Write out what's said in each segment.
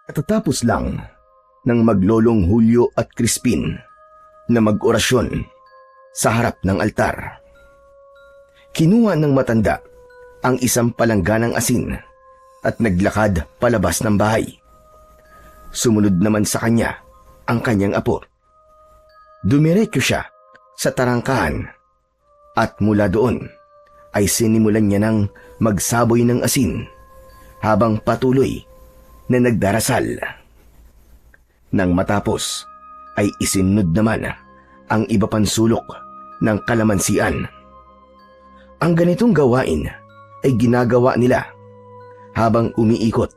Katatapos lang ng maglolong Julio at Crispin na mag-orasyon sa harap ng altar. Kinuha ng matanda ang isang palangganang asin at naglakad palabas ng bahay. Sumunod naman sa kanya ang kanyang apo. Dumiretso siya sa tarangkahan at mula doon ay sinimulan niya ng magsaboy ng asin habang patuloy na nagdarasal. Nang matapos ay isinunod naman ang iba pang sulok ng kalamansian. Ang ganitong gawain ay ginagawa nila habang umiikot.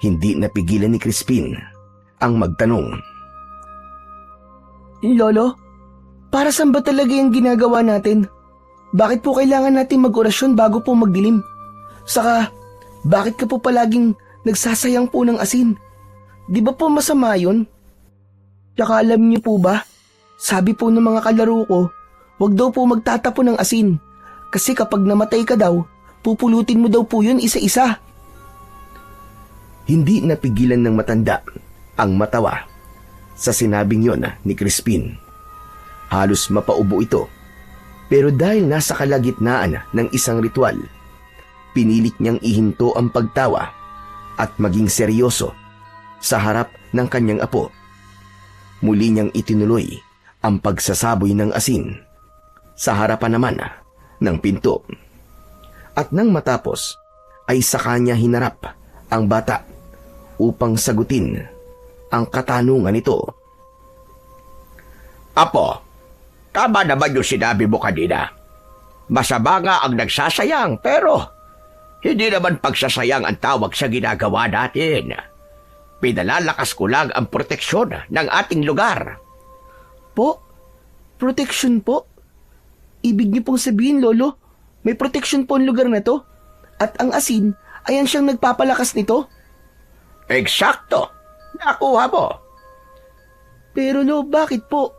Hindi napigilan ni Crispin ang magtanong. Lolo, para saan ba talaga yung ginagawa natin? Bakit po kailangan natin mag-orasyon bago po magdilim? Saka, bakit ka po palaging nagsasayang po ng asin? Di ba po masama yun? Tsaka alam niyo po ba, sabi po ng mga kalaro ko, wag daw po magtatapon ng asin. Kasi kapag namatay ka daw, pupulutin mo daw po yun isa-isa. Hindi napigilan ng matanda ang matawa sa sinabing yon ni Crispin. Halos mapaubo ito, pero dahil nasa kalagitnaan ng isang ritual, pinilit niyang ihinto ang pagtawa at maging seryoso sa harap ng kanyang apo. Muli niyang itinuloy ang pagsasaboy ng asin sa harapan naman ng pinto. At nang matapos ay sa kanya hinarap ang bata upang sagutin ang katanungan nito. Apo, tama naman yung sinabi mo kanina. Masama nga ang nagsasayang pero hindi naman pagsasayang ang tawag sa ginagawa natin. Pinalalakas ko lang ang proteksyon ng ating lugar. Po? Protection po? Ibig niyo pong sabihin, Lolo, may protection po ang lugar na to? At ang asin, ayan siyang nagpapalakas nito? Eksakto! Nakuha mo! Pero Lo, bakit po?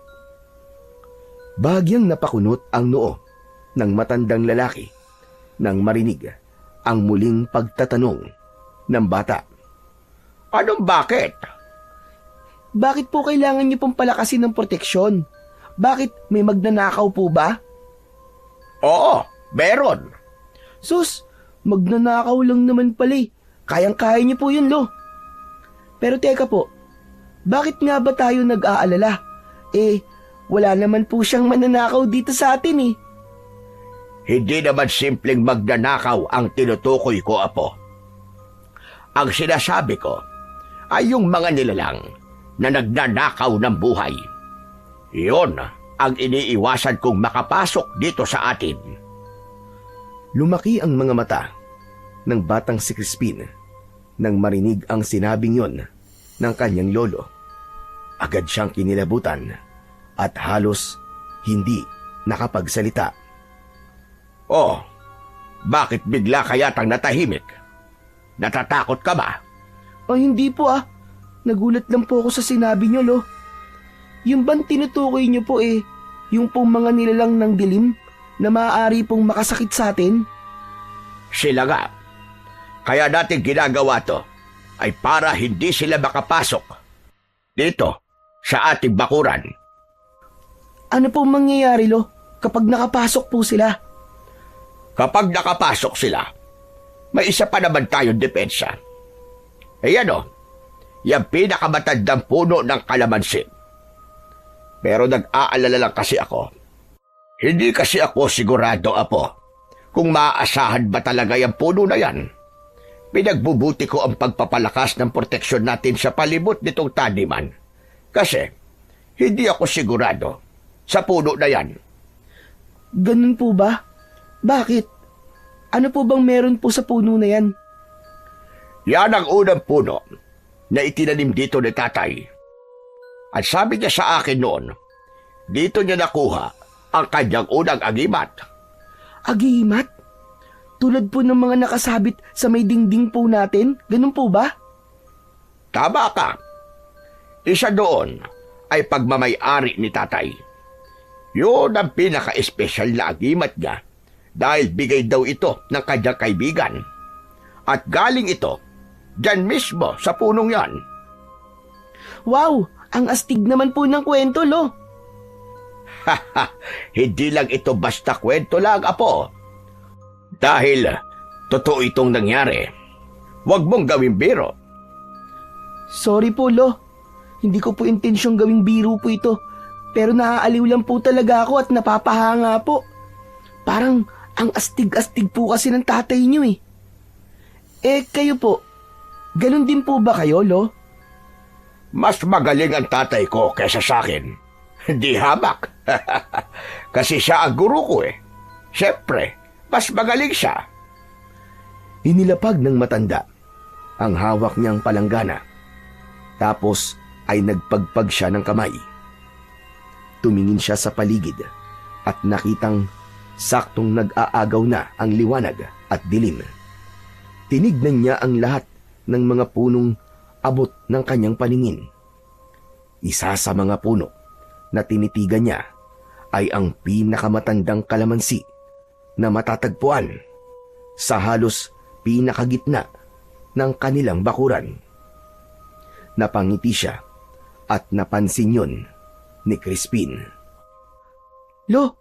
Bahagyang napakunot ang noo ng matandang lalaki nang marinig ang muling pagtatanong ng bata. Anong bakit? Bakit po kailangan niyo pong palakasin ng proteksyon? Bakit may magnanakaw po ba? Oo, meron. Sus, magnanakaw lang naman pala eh. Kayang-kaya niyo po yun, Lo. Pero teka po, bakit nga ba tayo nag-aalala? Wala naman po siyang mananakaw dito sa atin eh. Hindi naman simpleng magnanakaw ang tinutukoy ko, Apo. Ang sinasabi ko ay yung mga nilalang na nagnanakaw ng buhay. Iyon ang iniiwasan kong makapasok dito sa atin. Lumaki ang mga mata ng batang si Crispin nang marinig ang sinabing yon ng kanyang lolo. Agad siyang kinilabutan at halos hindi nakapagsalita. Oh, bakit bigla kayatang natahimik? Natatakot ka ba? Hindi po ah. Nagulat lang po ako sa sinabi niyo, Lo. Yung bang tinutukoy niyo po yung pong mga nilalang ng dilim na maaari pong makasakit sa atin? Sila nga. Kaya natin ginagawa to ay para hindi sila makapasok dito sa ating bakuran. Ano pong mangyayari, Lo, kapag nakapasok po sila? Kapag nakapasok sila, may isa pa naman tayong depensa. Ayan o, yung pinakamatandang puno ng kalamansi. Pero nag-aalala lang kasi ako. Hindi kasi ako sigurado, Apo, kung maaasahan ba talaga yung puno na yan. Pinagbubuti ko ang pagpapalakas ng proteksyon natin sa palibot nitong taniman. Kasi, hindi ako sigurado sa puno na yan. Ganun po ba? Bakit? Ano po bang meron po sa puno na yan? Yan ang unang puno na itinanim dito ni tatay. At sabi niya sa akin noon, dito niya nakuha ang kanyang unang agimat. Agimat? Tulad po ng mga nakasabit sa may dingding po natin? Ganun po ba? Tama ka. Isa doon ay pagmamay-ari ni tatay. Yun ang pinaka-espesyal na agimat niya dahil bigay daw ito ng kanyang kaibigan. At galing ito Diyan mismo sa punong yan. Wow, ang astig naman po ng kwento, Lo. Hindi lang ito basta kwento lang, Apo. Dahil totoo itong nangyari. Huwag mong gawing biro. Sorry po, Lo. Hindi ko po intensyong gawing biro po ito. Pero naaaliw lang po talaga ako at napapahanga po. Parang ang astig-astig po kasi ng tatay niyo eh. Kayo po, ganun din po ba kayo, Lo? Mas magaling ang tatay ko kaysa sa akin. Hindi hamak. Kasi siya ang guru ko eh. Siyempre, mas magaling siya. Inilapag ng matanda ang hawak niyang palanggana. Tapos ay nagpagpag siya ng kamay. Tumingin siya sa paligid at nakitang saktong nag-aagaw na ang liwanag at dilim. Tinignan niya ang lahat ng mga punong abot ng kanyang paningin. Isa sa mga puno na tinitigan niya ay ang pinakamatandang kalamansi na matatagpuan sa halos pinakagitna ng kanilang bakuran. Napangiti siya at napansin yun ni Crispin. Lo,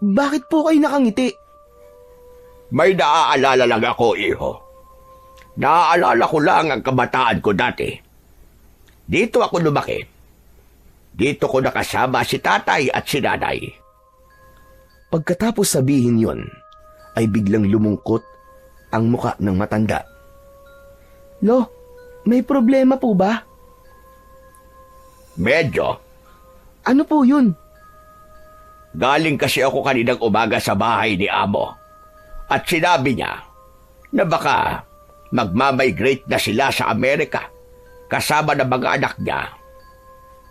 bakit po kayo nakangiti? May naaalala lang ako, iho. Naaalala ko lang ang kabataan ko dati. Dito ako lumaki. Dito ko nakasama si tatay at si nanay. Pagkatapos sabihin yon, ay biglang lumungkot ang muka ng matanda. Lo, may problema po ba? Medyo. Ano po yun? Galing kasi ako kaninang umaga sa bahay ni Amo. At sinabi niya na baka magmamigrate na sila sa Amerika kasama ng mga anak niya.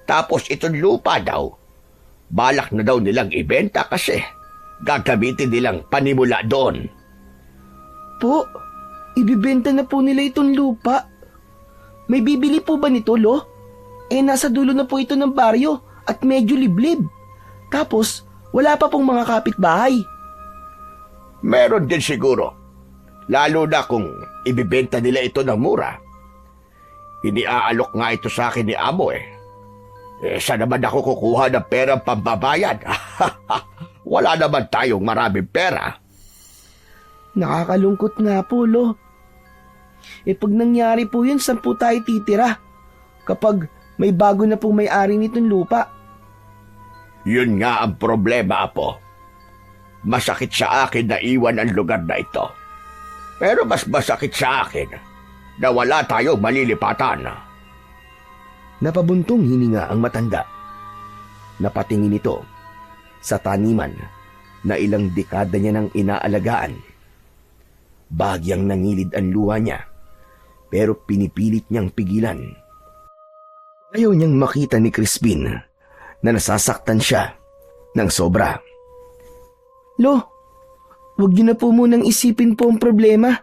Tapos itong lupa daw, balak na daw nilang ibenta kasi gagamitin nilang panimula doon. Po, ibibenta na po nila itong lupa. May bibili po ba nito, Lo? Nasa dulo na po ito ng baryo at medyo liblib. Tapos, wala pa pong mga kapitbahay. Meron din siguro. Lalo na kung ibibenta nila ito ng mura. Iniaalok nga ito sa akin ni Amo eh. Saan naman ako kukuha ng perang pambabayad? Wala naman tayong maraming pera. Nakakalungkot nga po, Lo. Pag nangyari po yun, saan po tayo titira? Kapag may bago na pong may-ari nitong lupa. Yun nga ang problema, Apo. Masakit sa akin na iwan ang lugar na ito. Pero mas masakit sa akin na wala tayong malilipatan. Napabuntong hininga ang matanda. Napatingin ito sa taniman na ilang dekada niya nang inaalagaan. Bagyang nangilid ang luha niya, pero pinipilit niyang pigilan. Ayaw niyang makita ni Crispin na nasasaktan siya ng sobra. Lo, wag niyo na po munang isipin po ang problema.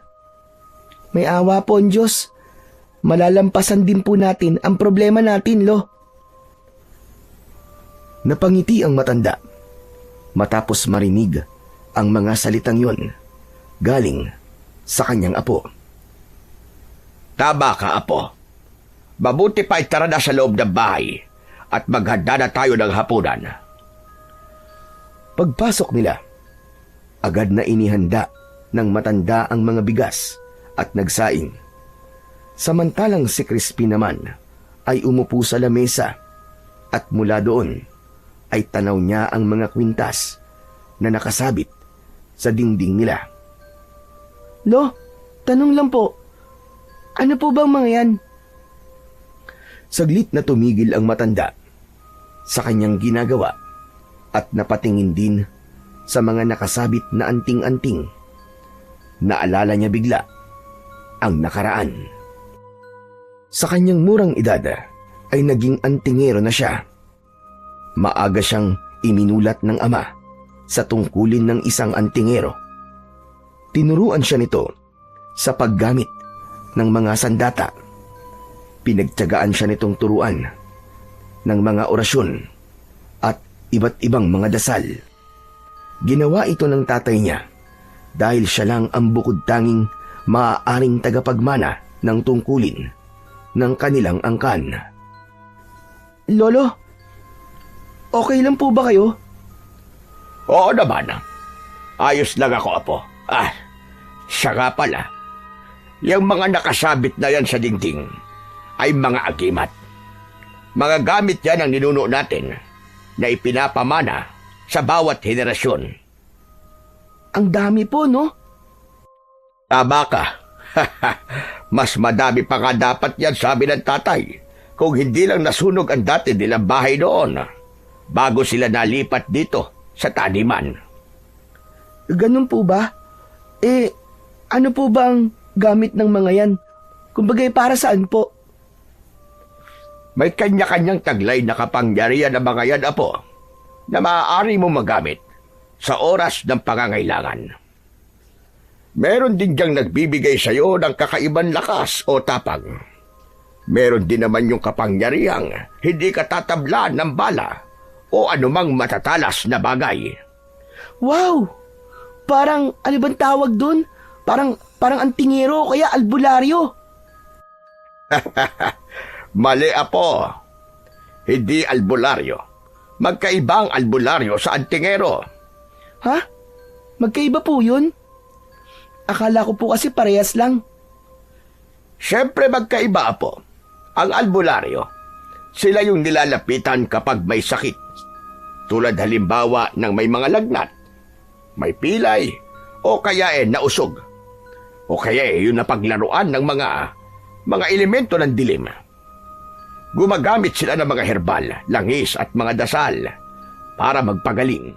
May awa po ang Diyos. Malalampasan din po natin ang problema natin, Lo. Napangiti ang matanda matapos marinig ang mga salitang yon galing sa kanyang apo. Tama ka, Apo. Mabuti pa itara na sa loob ng bahay at maghanda na tayo ng hapunan. Pagpasok nila, agad na inihanda ng matanda ang mga bigas at nagsaing. Samantalang si Crispin naman ay umupo sa lamesa at mula doon ay tanaw niya ang mga kwintas na nakasabit sa dingding nila. Lo, tanong lang po. Ano po bang mga yan? Saglit na tumigil ang matanda sa kanyang ginagawa at napatingin din sa mga nakasabit na anting-anting. Naalala niya bigla ang nakaraan. Sa kanyang murang edad ay naging antingero na siya. Maaga siyang iminulat ng ama sa tungkulin ng isang antingero. Tinuruan siya nito sa paggamit ng mga sandata. Pinagtiyagaan siya nitong turuan ng mga orasyon at iba't ibang mga dasal. Ginawa ito ng tatay niya dahil siya lang ang bukod tanging maaaring tagapagmana ng tungkulin ng kanilang angkan. Lolo, okay lang po ba kayo? Oo naman. Ayos lang ako, Apo. Siya nga pala. Yung mga nakasabit na yan sa dingding ay mga agimat. Mga gamit yan ang ninuno natin na ipinapamana sa bawat henerasyon. Ang dami po, no? Tama ka. Mas madami pa nga dapat yan, sabi ng tatay, kung hindi lang nasunog ang dati nilang bahay noon bago sila nalipat dito sa taniman. Ganun po ba? Ano po ba ang gamit ng mga yan? Kumbaga para saan po? May kanya-kanyang taglay na kapangyarihan ng mga yan, Apo, na maaari mo magamit sa oras ng pangangailangan. Meron din diyang nagbibigay sa iyo ng kakaibang lakas o tapang. Meron din naman yung kapangyarihang hindi ka tatablan ng bala o anumang matatalas na bagay. Wow! Parang, ano bang tawag dun? Parang antingero o kaya albularyo. Mali, Apo. Hindi albularyo. Magkaibang albularyo sa antingero. Ha? Magkaiba po yun? Akala ko po kasi parehas lang. Siyempre magkaiba, Apo. Ang albularyo, sila yung nilalapitan kapag may sakit. Tulad halimbawa ng may mga lagnat, may pilay, o kaya nausog. O kaya yung napaglaruan ng mga elemento ng dilim. Gumagamit sila ng mga herbal, langis at mga dasal para magpagaling.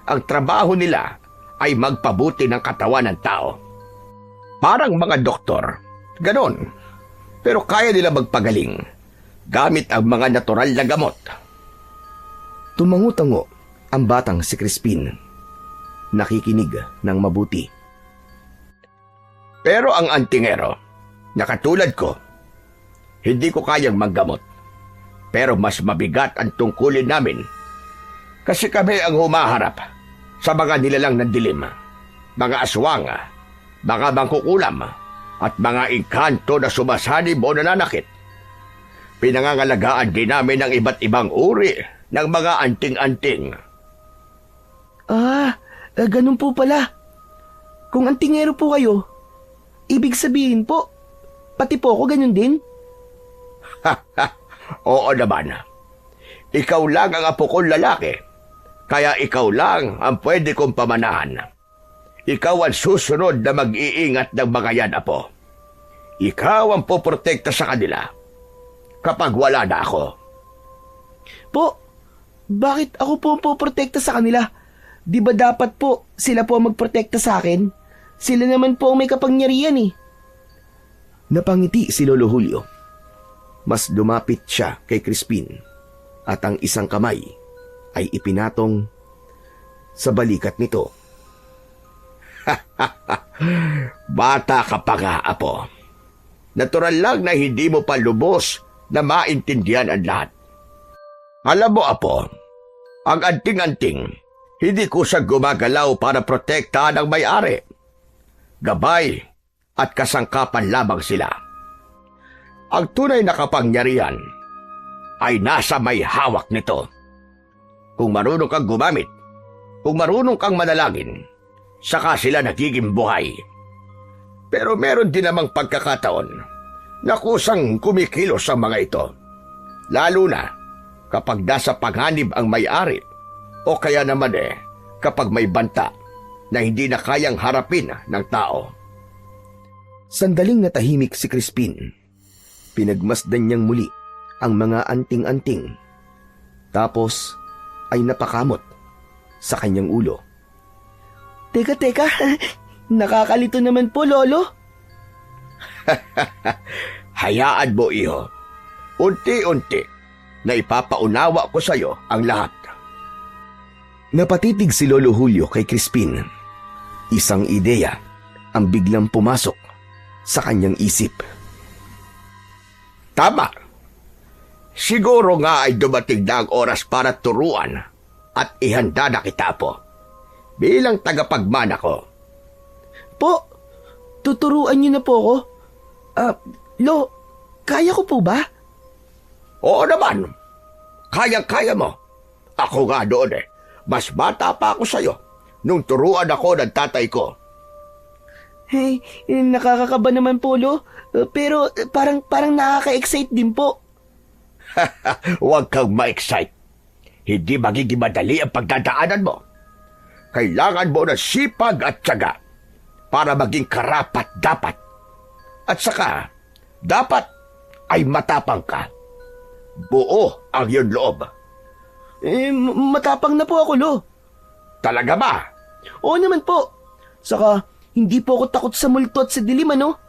Ang trabaho nila ay magpabuti ng katawan ng tao. Parang mga doktor, ganon. Pero kaya nila magpagaling gamit ang mga natural na gamot. Tumango-tango ang batang si Crispin. Nakikinig ng mabuti. Pero ang antingero, na katulad ko, hindi ko kayang maggamot. Pero mas mabigat ang tungkulin namin kasi kami ang humaharap sa mga nilalang ng dilim, mga aswang, mga bangkukulam, at mga engkanto na sumasanib o nananakit. Pinangangalagaan din namin ang iba't ibang uri ng mga anting-anting. Ganun po pala. Kung antingero po kayo, ibig sabihin po, pati po ako ganun din? Oo naman. Ikaw lang ang apo kong lalaki, kaya ikaw lang ang pwede kong pamanahan. Ikaw ang susunod na mag-iingat ng mga yan, Apo. Ikaw ang poprotekta sa kanila kapag wala na ako. Po, bakit ako po ang poprotekta sa kanila? Di ba dapat po sila po ang magprotekta sa akin? Sila naman po ang may kapangyarihan eh. Napangiti si Lolo Julio. Mas lumapit siya kay Crispin at ang isang kamay ay ipinatong sa balikat nito. Bata ka pa nga, Apo. Natural lang na hindi mo pa lubos na maintindihan ang lahat. Alam mo, Apo, ang anting-anting, hindi kusang gumagalaw para protektahan ang may-ari. Gabay at kasangkapan lamang sila. Ang tunay na kapangyarihan ay nasa may hawak nito. Kung marunong kang gumamit, kung marunong kang manalangin, saka sila nagiging buhay. Pero meron din namang pagkakataon na kusang kumikilos ang mga ito. Lalo na kapag nasa panganib ang may-ari o kaya naman kapag may banta na hindi na kayang harapin ng tao. Sandaling natahimik si Crispin. Pinagmasdan niyang muli ang mga anting-anting. Tapos ay napakamot sa kanyang ulo. Teka, nakakalito naman po, Lolo. Hayaan mo, iho. Unti-unti na ipapaunawa ko sa iyo ang lahat. Napatitig si Lolo Julio kay Crispin. Isang ideya ang biglang pumasok sa kanyang isip. Tama. Siguro nga ay dumating na ang oras para turuan at ihanda na kita po. Bilang tagapagmana ko. Po, tuturuan niyo na po ako. Lo, kaya ko po ba? Oo naman. Kayang-kaya mo. Ako nga doon eh. Mas bata pa ako sa'yo nung turuan ako ng tatay ko. Hey, nakakakaba naman po, Lo. Pero parang nakaka-excite din po. Huwag kang ma-excite. Hindi magiging madali ang pagdadaanan mo. Kailangan mo ng sipag at tiyaga para maging karapat-dapat. At saka, dapat ay matapang ka. Buo ang iyong loob. Matapang na po ako, Lo. Talaga ba? Oo naman po. Saka, hindi po ako takot sa multo at sa dilim, ano?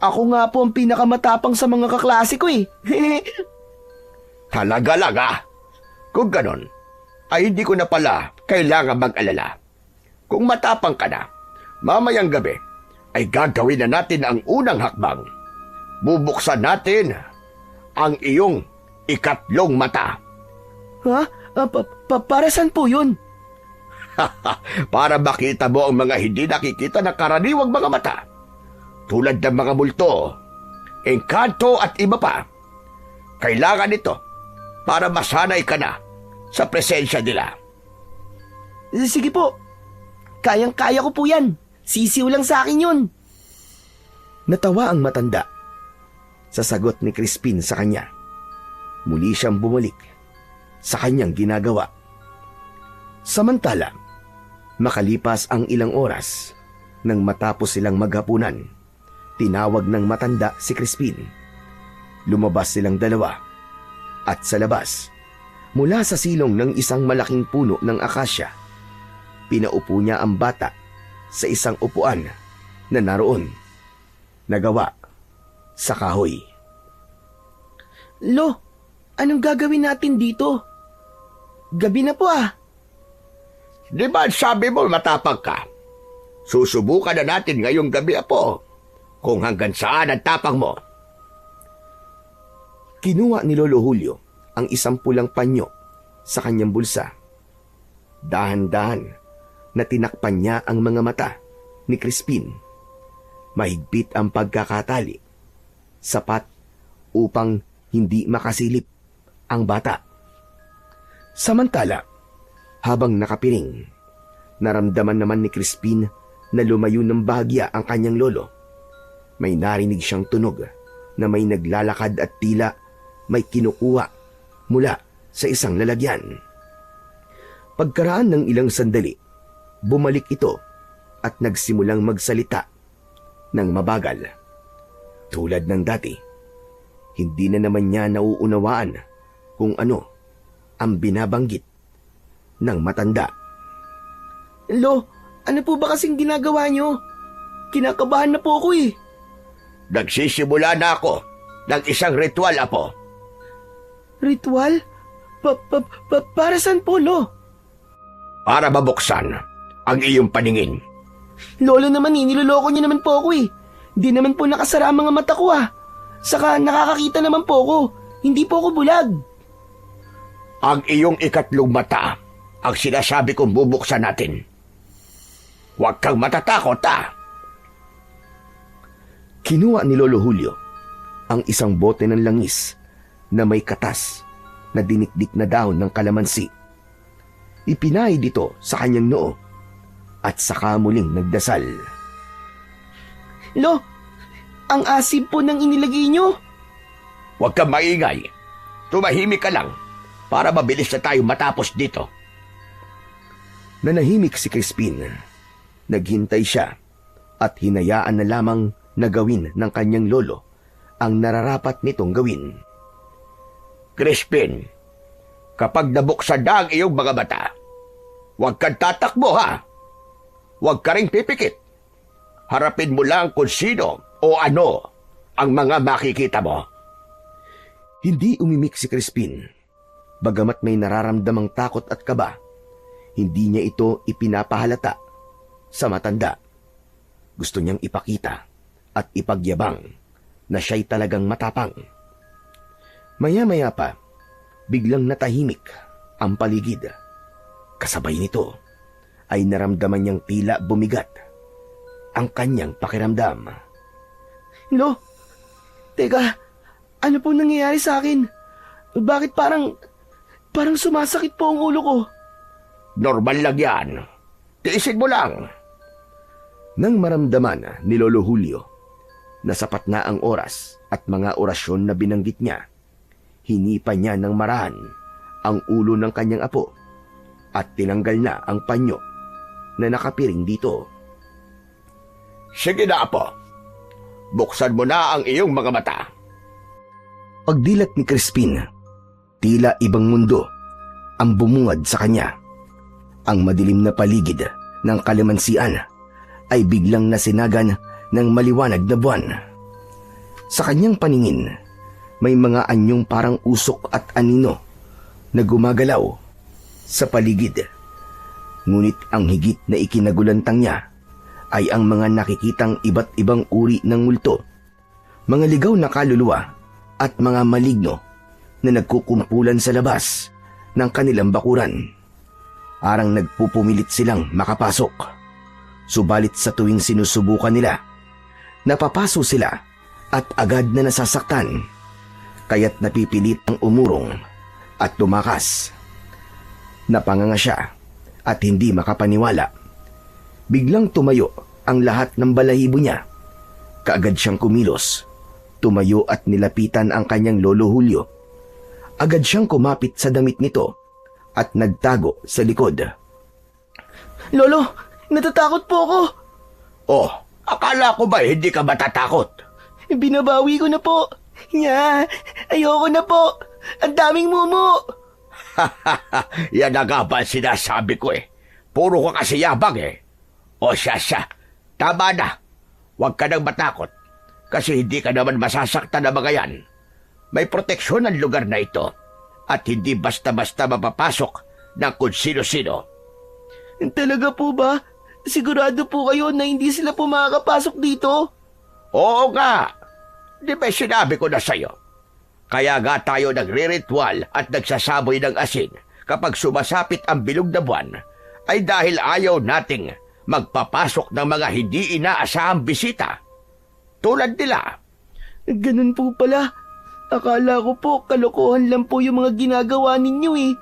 Ako nga po ang pinakamatapang sa mga kaklase ko eh. Talaga lang ah. Kung ganon, ay hindi ko na pala kailangan mag-alala. Kung matapang ka na, mamayang gabi ay gagawin na natin ang unang hakbang. Bubuksan natin ang iyong ikatlong mata. Ha? Para saan po yun? Para makita mo ang mga hindi nakikita ng karaniwang mga mata. Tulad ng mga multo, engkanto at iba pa. Kailangan ito para masanay ka na sa presensya nila. Sige po. Kayang-kaya ko po yan. Sisiw lang sa akin yun. Natawa ang matanda sa sagot ni Crispin sa kanya. Muli siyang bumalik sa kanyang ginagawa. Samantala, makalipas ang ilang oras, nang matapos silang maghapunan, tinawag ng matanda si Crispin. Lumabas silang dalawa at sa labas, mula sa silong ng isang malaking puno ng akasya, pinaupo niya ang bata sa isang upuan na naroon, nagawa sa kahoy. Lo, anong gagawin natin dito? Gabi na po ah. Di ba sabi mo matapang ka? Susubukan na natin ngayong gabi, apo, kung hanggang saan ang tapang mo. Kinuha ni Lolo Julio ang isang pulang panyo sa kanyang bulsa. Dahan-dahan na tinakpan niya ang mga mata ni Crispin. Mahigpit ang pagkakatali, sapat upang hindi makasilip ang bata. Samantala, habang nakapiring, naramdaman naman ni Crispin na lumayo ng bahagya ang kanyang lolo. May narinig siyang tunog na may naglalakad at tila may kinukuha mula sa isang lalagyan. Pagkaraan ng ilang sandali, bumalik ito at nagsimulang magsalita ng mabagal. Tulad ng dati, hindi na naman niya nauunawaan kung ano ang binabanggit ng matanda. Lo, ano po ba kasing ginagawa nyo? Kinakabahan na po ako eh. Nagsisimula na ako ng isang ritual, apo. Ritual? Para saan po, Lo? Para mabuksan ang iyong paningin. Lolo naman eh, niloloko niyo naman po ako eh. Hindi naman po nakasara ang mga mata ko ah. Saka nakakakita naman po ako. Hindi po ako bulag. Ang iyong ikatlong mata ang sinasabi kong bubuksan natin. Huwag kang matatakot, ah. Kinuha ni Lolo Julio ang isang bote ng langis na may katas na dinikdik na dahon ng kalamansi. Ipinahid dito sa kanyang noo at saka muling nagdasal. Lo, ang asib po ng inilagay nyo. Huwag kang maingay. Tumahimik ka lang para mabilis na tayo matapos dito. Nanahimik si Crispin. Naghintay siya at hinayaan na lamang na gawin ng kanyang lolo ang nararapat nitong gawin. Crispin, kapag nabuksan na ang iyong mga mata, huwag kang tatakbo, ha? Huwag ka ring pipikit. Harapin mo lang kung sino o ano ang mga makikita mo. Hindi umimik si Crispin. Bagamat may nararamdamang takot at kaba, hindi niya ito ipinapahalata sa matanda. Gusto niyang ipakita at ipagyabang na siya'y talagang matapang. Maya-maya pa, biglang natahimik ang paligid. Kasabay nito ay naramdaman niyang tila bumigat ang kanyang pakiramdam. Lo, Teka, ano pong nangyayari sa akin? Bakit parang sumasakit po ang ulo ko? Normal lang yan. Tiisin mo lang. Nang maramdaman ni Lolo Julio na sapat na ang oras at mga orasyon na binanggit niya, hinipa niya ng marahan ang ulo ng kanyang apo at tinanggal na ang panyo na nakapiring dito. Sige na, Apo. Buksan mo na ang iyong mga mata. Pagdilat ni Crispin, tila ibang mundo ang bumungad sa kanya. Ang madilim na paligid ng kalamansian ay biglang nasinagan ng maliwanag na buwan. Sa kanyang paningin, may mga anyong parang usok at anino na gumagalaw sa paligid. Ngunit ang higit na ikinagulantang niya ay ang mga nakikitang iba't ibang uri ng multo, mga ligaw na kaluluwa at mga maligno na nagkukumpulan sa labas ng kanilang bakuran. Parang nagpupumilit silang makapasok. Subalit sa tuwing sinusubukan nila, napapaso sila at agad na nasasaktan, kaya't napipilit ang umurong at tumakas. Napanganga siya at hindi makapaniwala. Biglang tumayo ang lahat ng balahibo niya. Kaagad siyang kumilos, tumayo at nilapitan ang kanyang Lolo Julio. Agad siyang kumapit sa damit nito at nagtago sa likod. Lolo, natatakot po ako. Oh, akala ko ba hindi ka matatakot? Binabawi ko na po. Ayoko na po. Ang daming mumu. Yan na nga ba ang sinasabi ko eh. Puro ka kasi yabang eh. O siya, tama na. Huwag ka nang matakot. Kasi hindi ka naman masasaktan na mga yan. May proteksyon ang lugar na ito. At hindi basta-basta mapapasok ng kung sino-sino. Talaga po ba? Sigurado po kayo na hindi sila po makakapasok dito? Oo nga. Di ba sinabi ko na sa'yo? Kaya nga tayo nagre-ritual at nagsasaboy ng asin kapag sumasapit ang bilog na buwan ay dahil ayaw nating magpapasok ng mga hindi inaasahang bisita. Tulad nila. Ganun po pala. Akala ko po kalokohan lang po yung mga ginagawa ninyo eh.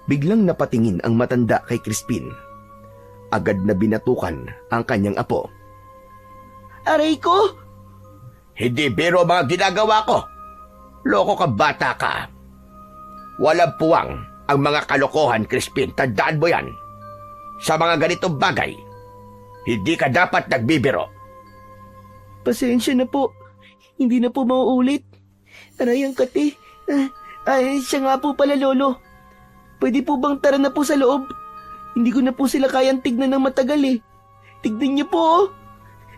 Biglang napatingin ang matanda kay Crispin. Agad na binatukan ang kanyang apo. Aray ko! Hindi biro ang mga ginagawa ko. Loko ka bata ka. Walang puwang ang mga kalokohan, Crispin. Tandaan mo yan. Sa mga ganitong bagay, hindi ka dapat nagbibiro. Pasensya na po. Hindi na po mauulit. Aray ang kati. Ay, siya nga po pala, Lolo. Pwede po bang tara na po sa loob? Hindi ko na po sila kayang tignan ng matagal eh. Tignan niyo po oh.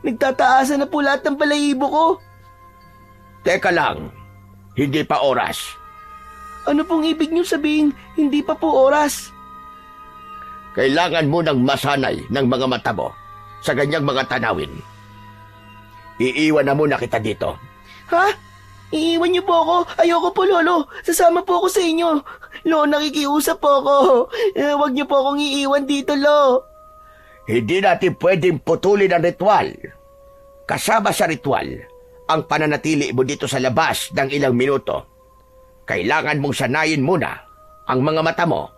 Nagtataasan na po lahat ng balahibo ko. Teka lang, hindi pa oras. Ano pong ibig niyo sabihin, hindi pa po oras? Kailangan mo ng masanay ng mga mata mo sa ganyang mga tanawin. Iiwan na muna kita dito. Ha? Iiwan niyo po ako? Ayoko po, Lolo. Sasama po ako sa inyo. Lo, nakikiusap po ako. Huwag niyo po akong iiwan dito, Lo. Hindi natin pwedeng putulin ang ritual. Kasama sa ritual, ang pananatili mo dito sa labas ng ilang minuto. Kailangan mong sanayin muna ang mga mata mo.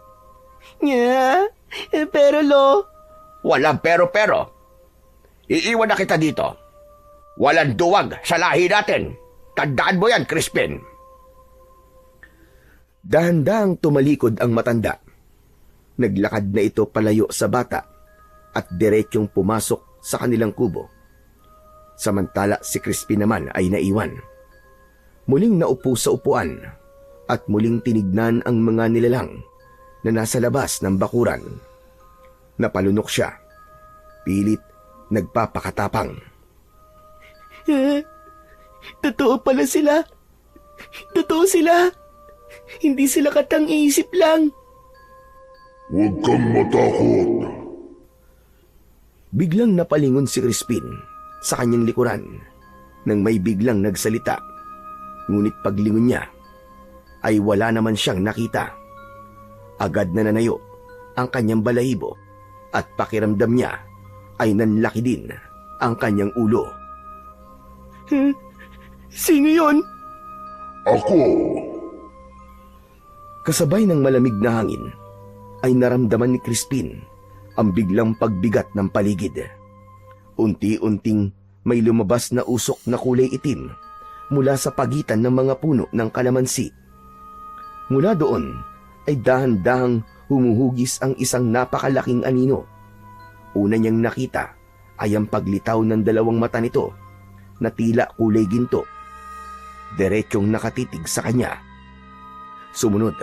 Pero, Lo... Walang pero-pero. Iiwan na kita dito. Walang duwag sa lahi natin. Tandaan mo yan, Crispin. Dahan-dahang tumalikod ang matanda. Naglakad na ito palayo sa bata at diretsyong pumasok sa kanilang kubo. Samantala si Crispin naman ay naiwan. Muling naupo sa upuan at muling tinignan ang mga nilalang na nasa labas ng bakuran. Napalunok siya. Pilit nagpapakatapang. Totoo pala sila. Totoo sila. Hindi sila katang-isip lang. Huwag kang matakot. Biglang napalingon si Crispin sa kanyang likuran nang may biglang nagsalita. Ngunit paglingon niya ay wala naman siyang nakita. Agad na nanayo ang kanyang balahibo at pakiramdam niya ay nanlaki din ang kanyang ulo. Sino yon? Ako. Kasabay ng malamig na hangin, ay naramdaman ni Crispin ang biglang pagbigat ng paligid. Unti-unting may lumabas na usok na kulay itim mula sa pagitan ng mga puno ng kalamansi. Mula doon ay dahan-dahang humuhugis ang isang napakalaking anino. Una niyang nakita ay ang paglitaw ng dalawang mata nito na tila kulay ginto. Diretsyong nakatitig sa kanya. Sumunod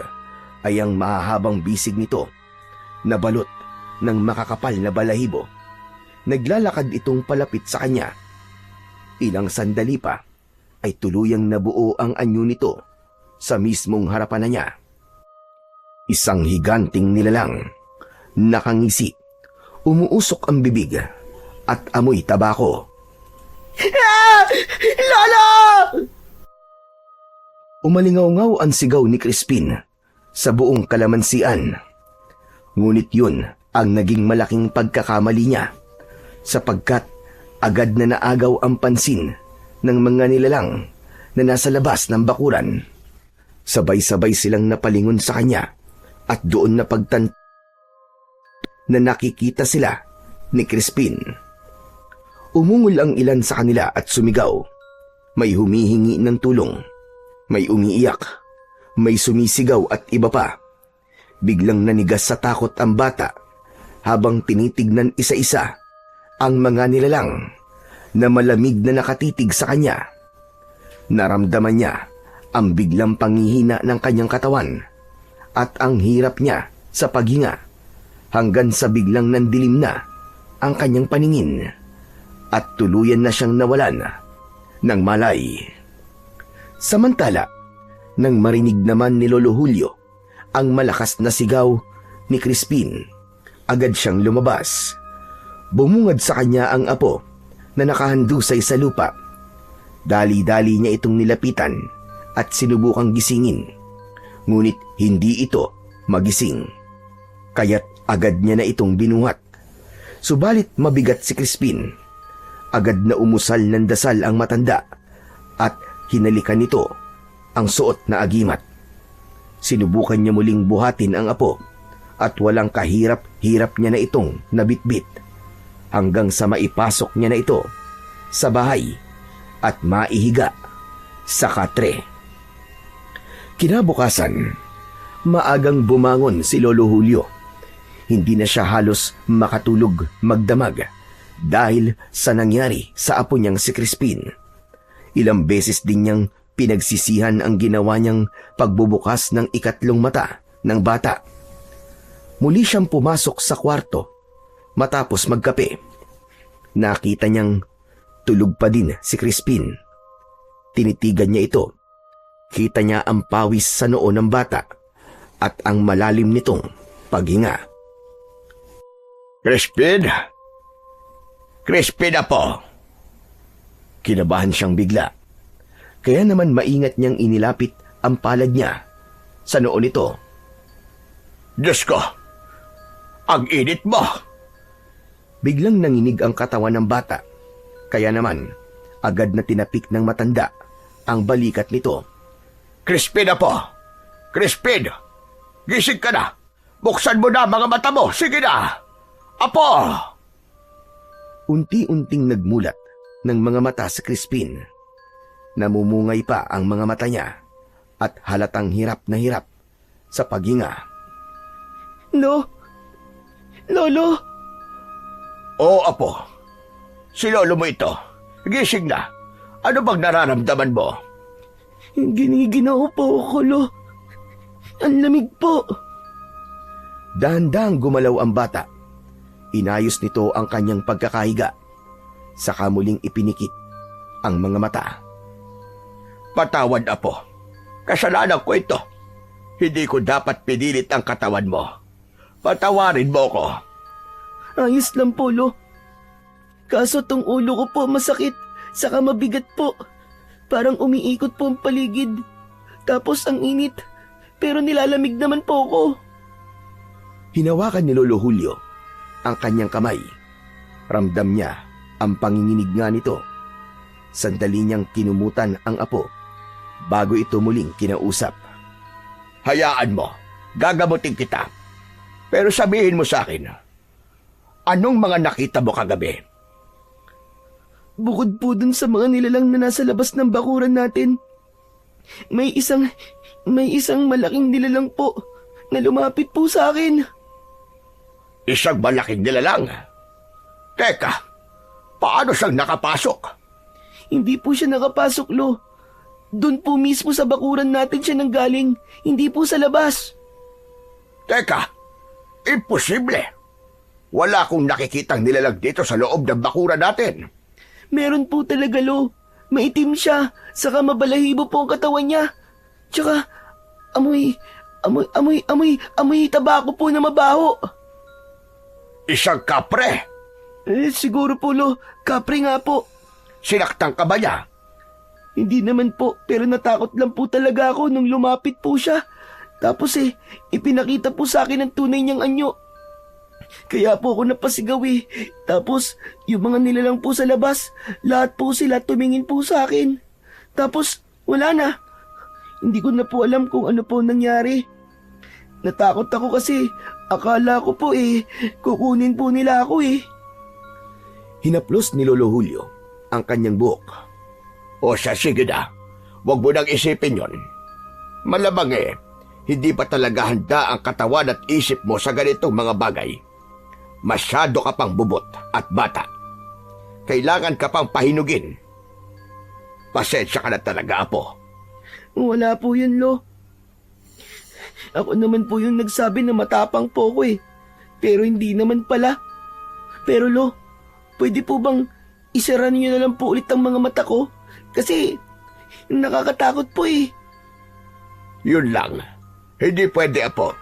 ay ang mahahabang bisig nito na balot ng makakapal na balahibo. Naglalakad itong palapit sa kanya. Ilang sandali pa ay tuluyang nabuo ang anyo nito sa mismong harapan na niya. Isang higanting nilalang, nakangisi, umuusok ang bibig at amoy tabako. Lolo! Umalingaw-ngaw ang sigaw ni Crispin sa buong kalamansian. Ngunit yun ang naging malaking pagkakamali niya sapagkat agad na naagaw ang pansin ng mga nilalang na nasa labas ng bakuran. Sabay-sabay silang napalingon sa kanya at doon napagtan na nakikita sila ni Crispin. Umungol ang ilan sa kanila at sumigaw. May humihingi ng tulong. May umiiyak, may sumisigaw at iba pa. Biglang nanigas sa takot ang bata habang tinitignan isa-isa ang mga nilalang na malamig na nakatitig sa kanya. Naramdaman niya ang biglang panghihina ng kanyang katawan at ang hirap niya sa paghinga hanggang sa biglang nandilim na ang kanyang paningin at tuluyan na siyang nawalan ng malay. Samantala, nang marinig naman ni Lolo Julio ang malakas na sigaw ni Crispin, agad siyang lumabas. Bumungad sa kanya ang apo na nakahandusay sa lupa. Dali-dali niya itong nilapitan at sinubukang gisingin. Ngunit hindi ito magising. Kaya't agad niya na itong binuhat. Subalit mabigat si Crispin. Agad na umusal ng dasal ang matanda at hinalikan nito ang suot na agimat. Sinubukan niya muling buhatin ang apo at walang kahirap-hirap niya na itong nabitbit hanggang sa maipasok niya na ito sa bahay at maihiga sa katre. Kinabukasan, maagang bumangon si Lolo Julio. Hindi na siya halos makatulog magdamag dahil sa nangyari sa apo niyang si Crispin. Ilang beses din niyang pinagsisihan ang ginawa niyang pagbubukas ng ikatlong mata ng bata. Muli siyang pumasok sa kwarto matapos magkape. Nakita niyang tulog pa din si Crispin. Tinitigan niya ito. Kita niya ang pawis sa noo ng bata at ang malalim nitong paghinga. Crispin? Crispin na po. Kinabahan siyang bigla. Kaya naman maingat niyang inilapit ang palad niya sa noo nito. Diyos ko, ang init mo. Biglang nanginig ang katawan ng bata. Kaya naman, agad na tinapik ng matanda ang balikat nito. Crispin na po. Crispin, gising ka na. Buksan mo na mga mata mo. Sige na. Apo! Unti-unting nagmulat ng mga mata sa Crispin. Namumungay pa ang mga mata niya at halatang hirap na hirap sa paghinga. No? Lolo? Oo, Apo. Si lolo mo ito. Gising na. Ano bang nararamdaman mo? Giniginaw po ako, Lo. Ang lamig po. Dahan-dahang gumalaw ang bata. Inayos nito ang kanyang pagkakahiga. Saka muling ipinikit ang mga mata. Patawad, Apo. Kasalanan ko ito. Hindi ko dapat pinilit ang katawan mo. Patawarin mo ko. Ayos lang po, Lo. Kaso tong ulo ko po masakit, saka mabigat po. Parang umiikot po ang paligid. Tapos ang init, pero nilalamig naman po ako. Hinawakan ni Lolo Julio ang kanyang kamay. Ramdam niya ang panginginig nga nito. Sandali niyang kinumutan ang apo bago ito muling kinausap. Hayaan mo, gagamutin kita. Pero sabihin mo sa akin, anong mga nakita mo kagabi? Bukod po dun sa mga nilalang na nasa labas ng bakuran natin, may isang malaking nilalang po na lumapit po sa akin. Isang malaking nilalang. Teka, paano siyang nakapasok? Hindi po siya nakapasok, Lo. Doon po mismo sa bakuran natin siya nanggaling, hindi po sa labas. Teka, imposible. Wala akong nakikitang nilalang dito sa loob ng bakuran natin. Meron po talaga, Lo. Maitim siya, saka mabalahibo po ang katawan niya. Tsaka, amoy tabako po na mabaho. Isang kapre. Siguro po, Lo. Kapre nga po. Sinaktan ka ba niya? Hindi naman po, pero natakot lang po talaga ako nung lumapit po siya. Tapos ipinakita po sa akin ang tunay niyang anyo. Kaya po ako napasigaw eh. Tapos, yung mga nilalang po sa labas, lahat po sila tumingin po sa akin. Tapos, wala na. Hindi ko na po alam kung ano po nangyari. Natakot ako kasi akala ko po kukunin po nila ako eh. Hinaplos ni Lolo Julio ang kanyang buhok. O siya, sige na. Huwag mo nang isipin yon. Malamang hindi pa talaga handa ang katawan at isip mo sa ganitong mga bagay. Masyado ka pang bubot at bata. Kailangan ka pang pahinugin. Pasensya ka na talaga, Apo. Wala po yun, Lo. Ako naman po yung nagsabi na matapang po ko eh. Pero hindi naman pala. Pero Lo, pwede po bang isara niyo na lang po ulit ang mga mata ko? Kasi nakakatakot po eh. Yun lang. Hindi pwede, Apo.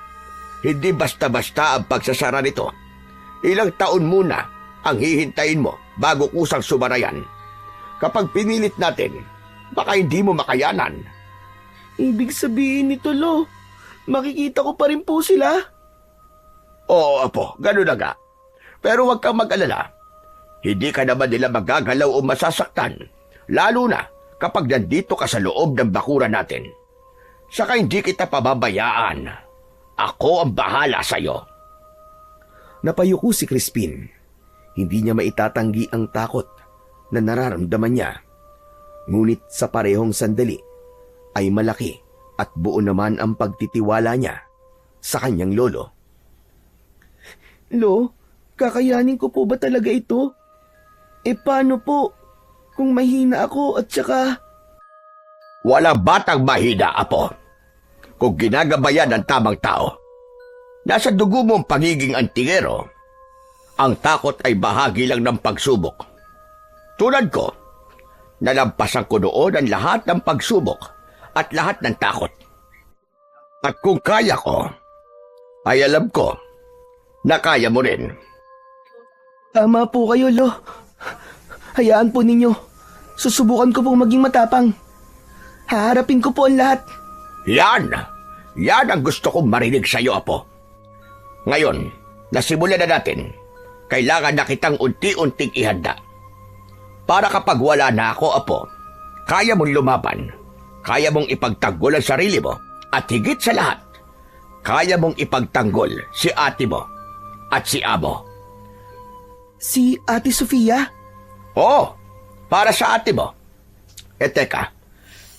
Hindi basta-basta ang pagsasara nito. Ilang taon muna ang hihintayin mo bago kusang sumarayan. Kapag pinilit natin, baka hindi mo makayanan. Ibig sabihin nito, Lo, makikita ko pa rin po sila? Oo, Apo, gano'n na nga. Pero huwag kang mag-alala. Hindi ka naman nila magagalaw o masasaktan, lalo na kapag nandito ka sa loob ng bakuran natin. Saka hindi kita pababayaan. Ako ang bahala sa'yo. Napayuko si Crispin. Hindi niya maitatanggi ang takot na nararamdaman niya. Ngunit sa parehong sandali ay malaki at buo naman ang pagtitiwala niya sa kanyang lolo. Lo, kakayanin ko po ba talaga ito? Paano po kung mahina ako at saka... Wala batang mahina, Apo. Kung ginagabayan ng tamang tao. Nasa dugo mo ang pagiging antingero. Ang takot ay bahagi lang ng pagsubok. Tulad ko, nalampasan ko noon ang lahat ng pagsubok at lahat ng takot. At kung kaya ko, ay alam ko na kaya mo rin. Tama po kayo, Lo. Hayaan po ninyo. Susubukan ko pong maging matapang. Haharapin ko po ang lahat. Yan! Yan ang gusto kong marinig sa iyo, Apo. Ngayon, nasimulan na natin. Kailangan na kitang unti-unting ihanda. Para kapag wala na ako, Apo, kaya mong lumaban. Kaya mong ipagtanggol ang sarili mo. At higit sa lahat, kaya mong ipagtanggol si ate mo at si amo. Si Ate Sofia? Oo, para sa ate mo. Teka,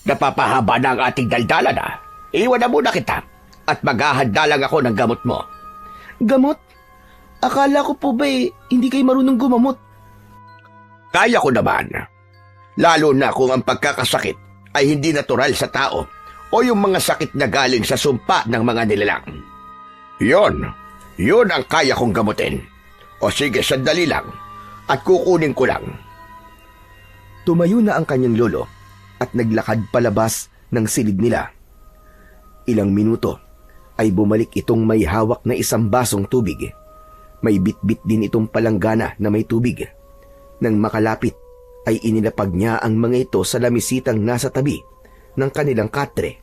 napapahaba na ang ating daldala na. Iwan na muna kita at maghahanda lang ako ng gamot mo. Gamot? Akala ko po ba hindi kayo marunong gumamot? Kaya ko naman. Lalo na kung ang pagkakasakit ay hindi natural sa tao o yung mga sakit na galing sa sumpa ng mga nilalang. Yun ang kaya kong gamutin. O sige, sandali lang at kukunin ko lang. Tumayo na ang kanyang lolo at naglakad palabas ng silid nila. Ilang minuto ay bumalik itong may hawak na isang basong tubig. May bitbit din itong palanggana na may tubig. Nang makalapit ay inilapag niya ang mga ito sa lamisitang nasa tabi ng kanilang katre.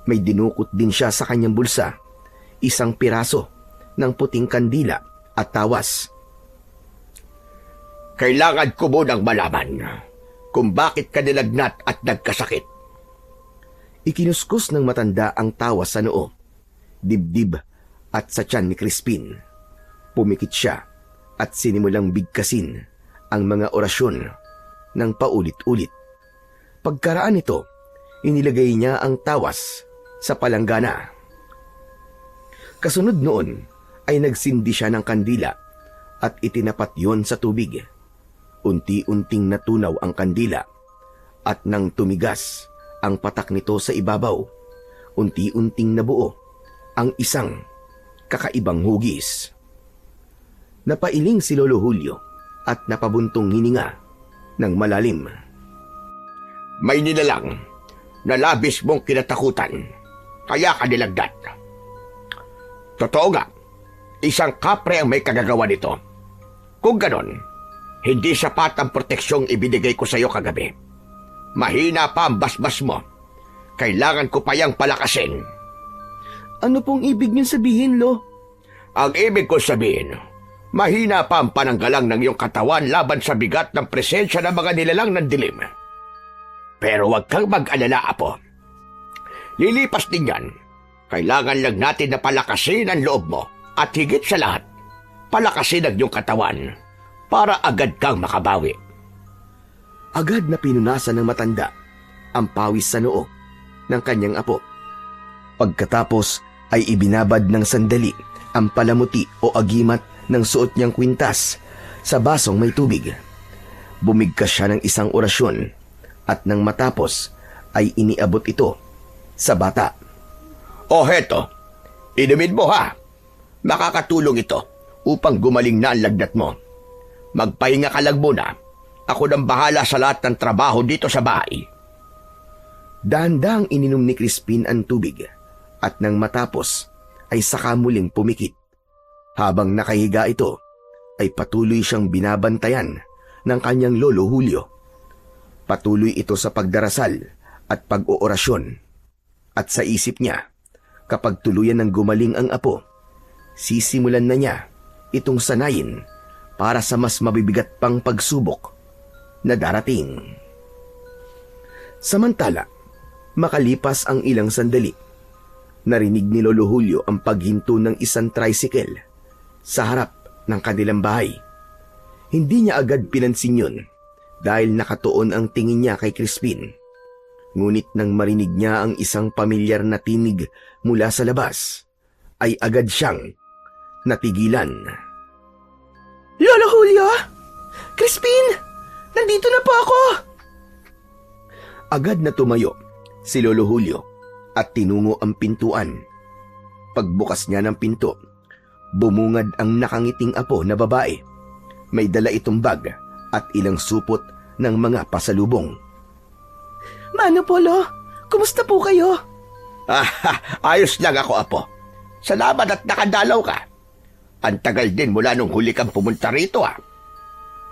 May dinukot din siya sa kanyang bulsa, isang piraso ng puting kandila at tawas. Kailangan ko munang malaman kung bakit ka nilagnat at nagkasakit. Ikinuskus ng matanda ang tawa sa noo, dibdib at sa tiyan ni Crispin. Pumikit siya at sinimulang bigkasin ang mga orasyon ng paulit-ulit. Pagkaraan nito, inilagay niya ang tawas sa palanggana. Kasunod noon ay nagsindi siya ng kandila at itinapat yon sa tubig. Unti-unting natunaw ang kandila at nang tumigas ang patak nito sa ibabaw, unti-unting nabuo ang isang kakaibang hugis. Napailing si Lolo Julio at napabuntong hininga ng malalim. May nilalang na labis mong kinatakutan, kaya ka nilagnat. Totoo nga, isang kapre ang may kagagawa nito. Kung ganon, hindi sapat ang proteksyong ibinigay ko sa iyo kagabi. Mahina pa ang basbas mo. Kailangan ko pa yang palakasin. Ano pong ibig niyong sabihin, Lo? Ang ibig ko sabihin, mahina pa ang pananggalang ng iyong katawan laban sa bigat ng presensya ng mga nilalang ng dilim. Pero huwag kang mag-alala, Apo. Lilipas din yan. Kailangan lang natin na palakasin ang loob mo at higit sa lahat, palakasin ang iyong katawan para agad kang makabawi. Agad na pinunasan ng matanda ang pawis sa noo ng kanyang apo. Pagkatapos ay ibinabad ng sandali ang palamuti o agimat ng suot niyang kwintas sa basong may tubig. Bumigkas siya ng isang orasyon at nang matapos ay iniabot ito sa bata. O heto, inumin mo ha. Makakatulong ito upang gumaling na ang lagnat mo. Magpahinga ka lang muna. Ako nang bahala sa lahat ng trabaho dito sa bahay. Dahan-dahang ininom ni Crispin ang tubig at nang matapos ay saka muling pumikit. Habang nakahiga ito ay patuloy siyang binabantayan ng kanyang lolo Julio. Patuloy ito sa pagdarasal at pag-oorasyon. At sa isip niya, kapag tuluyan ng gumaling ang apo, sisimulan na niya itong sanayin para sa mas mabibigat pang pagsubok na darating. Samantala, makalipas ang ilang sandali, narinig ni Lolo Julio ang paghinto ng isang tricycle sa harap ng kanilang bahay. Hindi niya agad pinansin yun dahil nakatuon ang tingin niya kay Crispin. Ngunit nang marinig niya ang isang pamilyar na tinig mula sa labas, ay agad siyang natigilan. Lolo Julio? Crispin! Nandito na po ako! Agad na tumayo si Lolo Julio at tinungo ang pintuan. Pagbukas niya ng pinto, bumungad ang nakangiting apo na babae. May dala itong bag at ilang supot ng mga pasalubong. Mano po, Lo? Kumusta po kayo? Ayos lang ako, Apo. Salamat at nakadalaw ka. Ang tagal din mula nung huli kang pumunta rito, ah.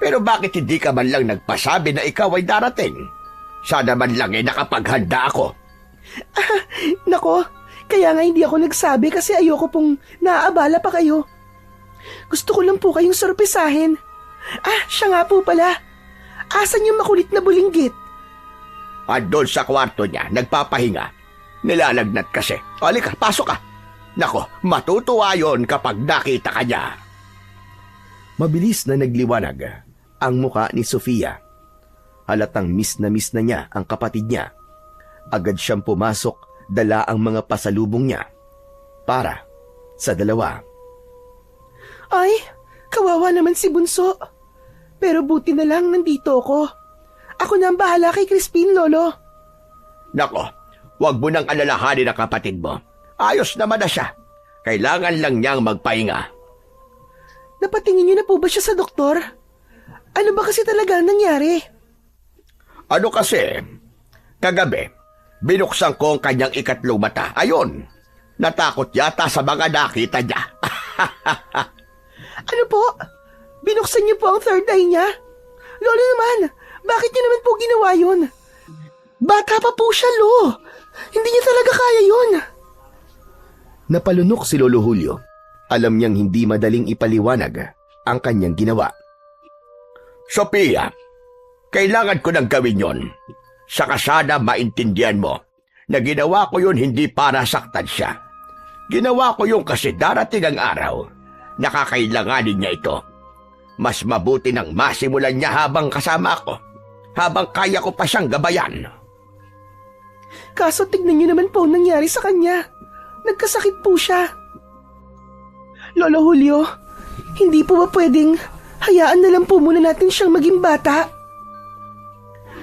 Pero bakit hindi ka man lang nagpasabi na ikaw ay darating? Sana man lang nakapaghanda ako. Nako, kaya nga hindi ako nagsabi kasi ayoko pong naaabala pa kayo. Gusto ko lang po kayong sorpresahin. Siya nga po pala. Asan yung makulit na bulinggit? Andun sa kwarto niya, nagpapahinga. Nilalagnat kasi. Halika, pasok ka. Nako, matutuwa yon kapag nakita ka niya. Mabilis na nagliwanag ang muka ni Sofia. Halatang miss na niya ang kapatid niya. Agad siyang pumasok, dala ang mga pasalubong niya para sa dalawa. Ay, kawawa naman si Bunso. Pero buti na lang nandito ako. Ako na ang bahala kay Crispin, Lolo. Nako, wag mo nang alalahanin ang kapatid mo. Ayos naman na siya. Kailangan lang niyang magpahinga. Napatingin niyo na po ba siya sa doktor? Ano ba kasi talaga ang nangyari? Ano kasi, kagabi, binuksan ko ang kanyang ikatlong mata. Ayun, natakot yata sa mga nakita niya. Ano po? Binuksan niyo po ang third eye niya? Lolo naman, bakit niyo naman po ginawa yun? Bata pa po siya, Lo. Hindi niya talaga kaya yun. Napalunok si Lolo Julio. Alam niyang hindi madaling ipaliwanag ang kanyang ginawa. Sophia, Kailangan ko nang gawin yon. Saka sana maintindihan mo na ginawa ko yun hindi para saktan siya. Ginawa ko yun kasi darating ang araw na kakailanganin niya ito. Mas mabuti nang masimulan niya habang kasama ako, habang kaya ko pa siyang gabayan. Kaso tignan niyo naman po ang nangyari sa kanya. Nagkasakit po siya. Lolo Julio, hindi po ba pwedeng hayaan na lang po muna natin siyang maging bata?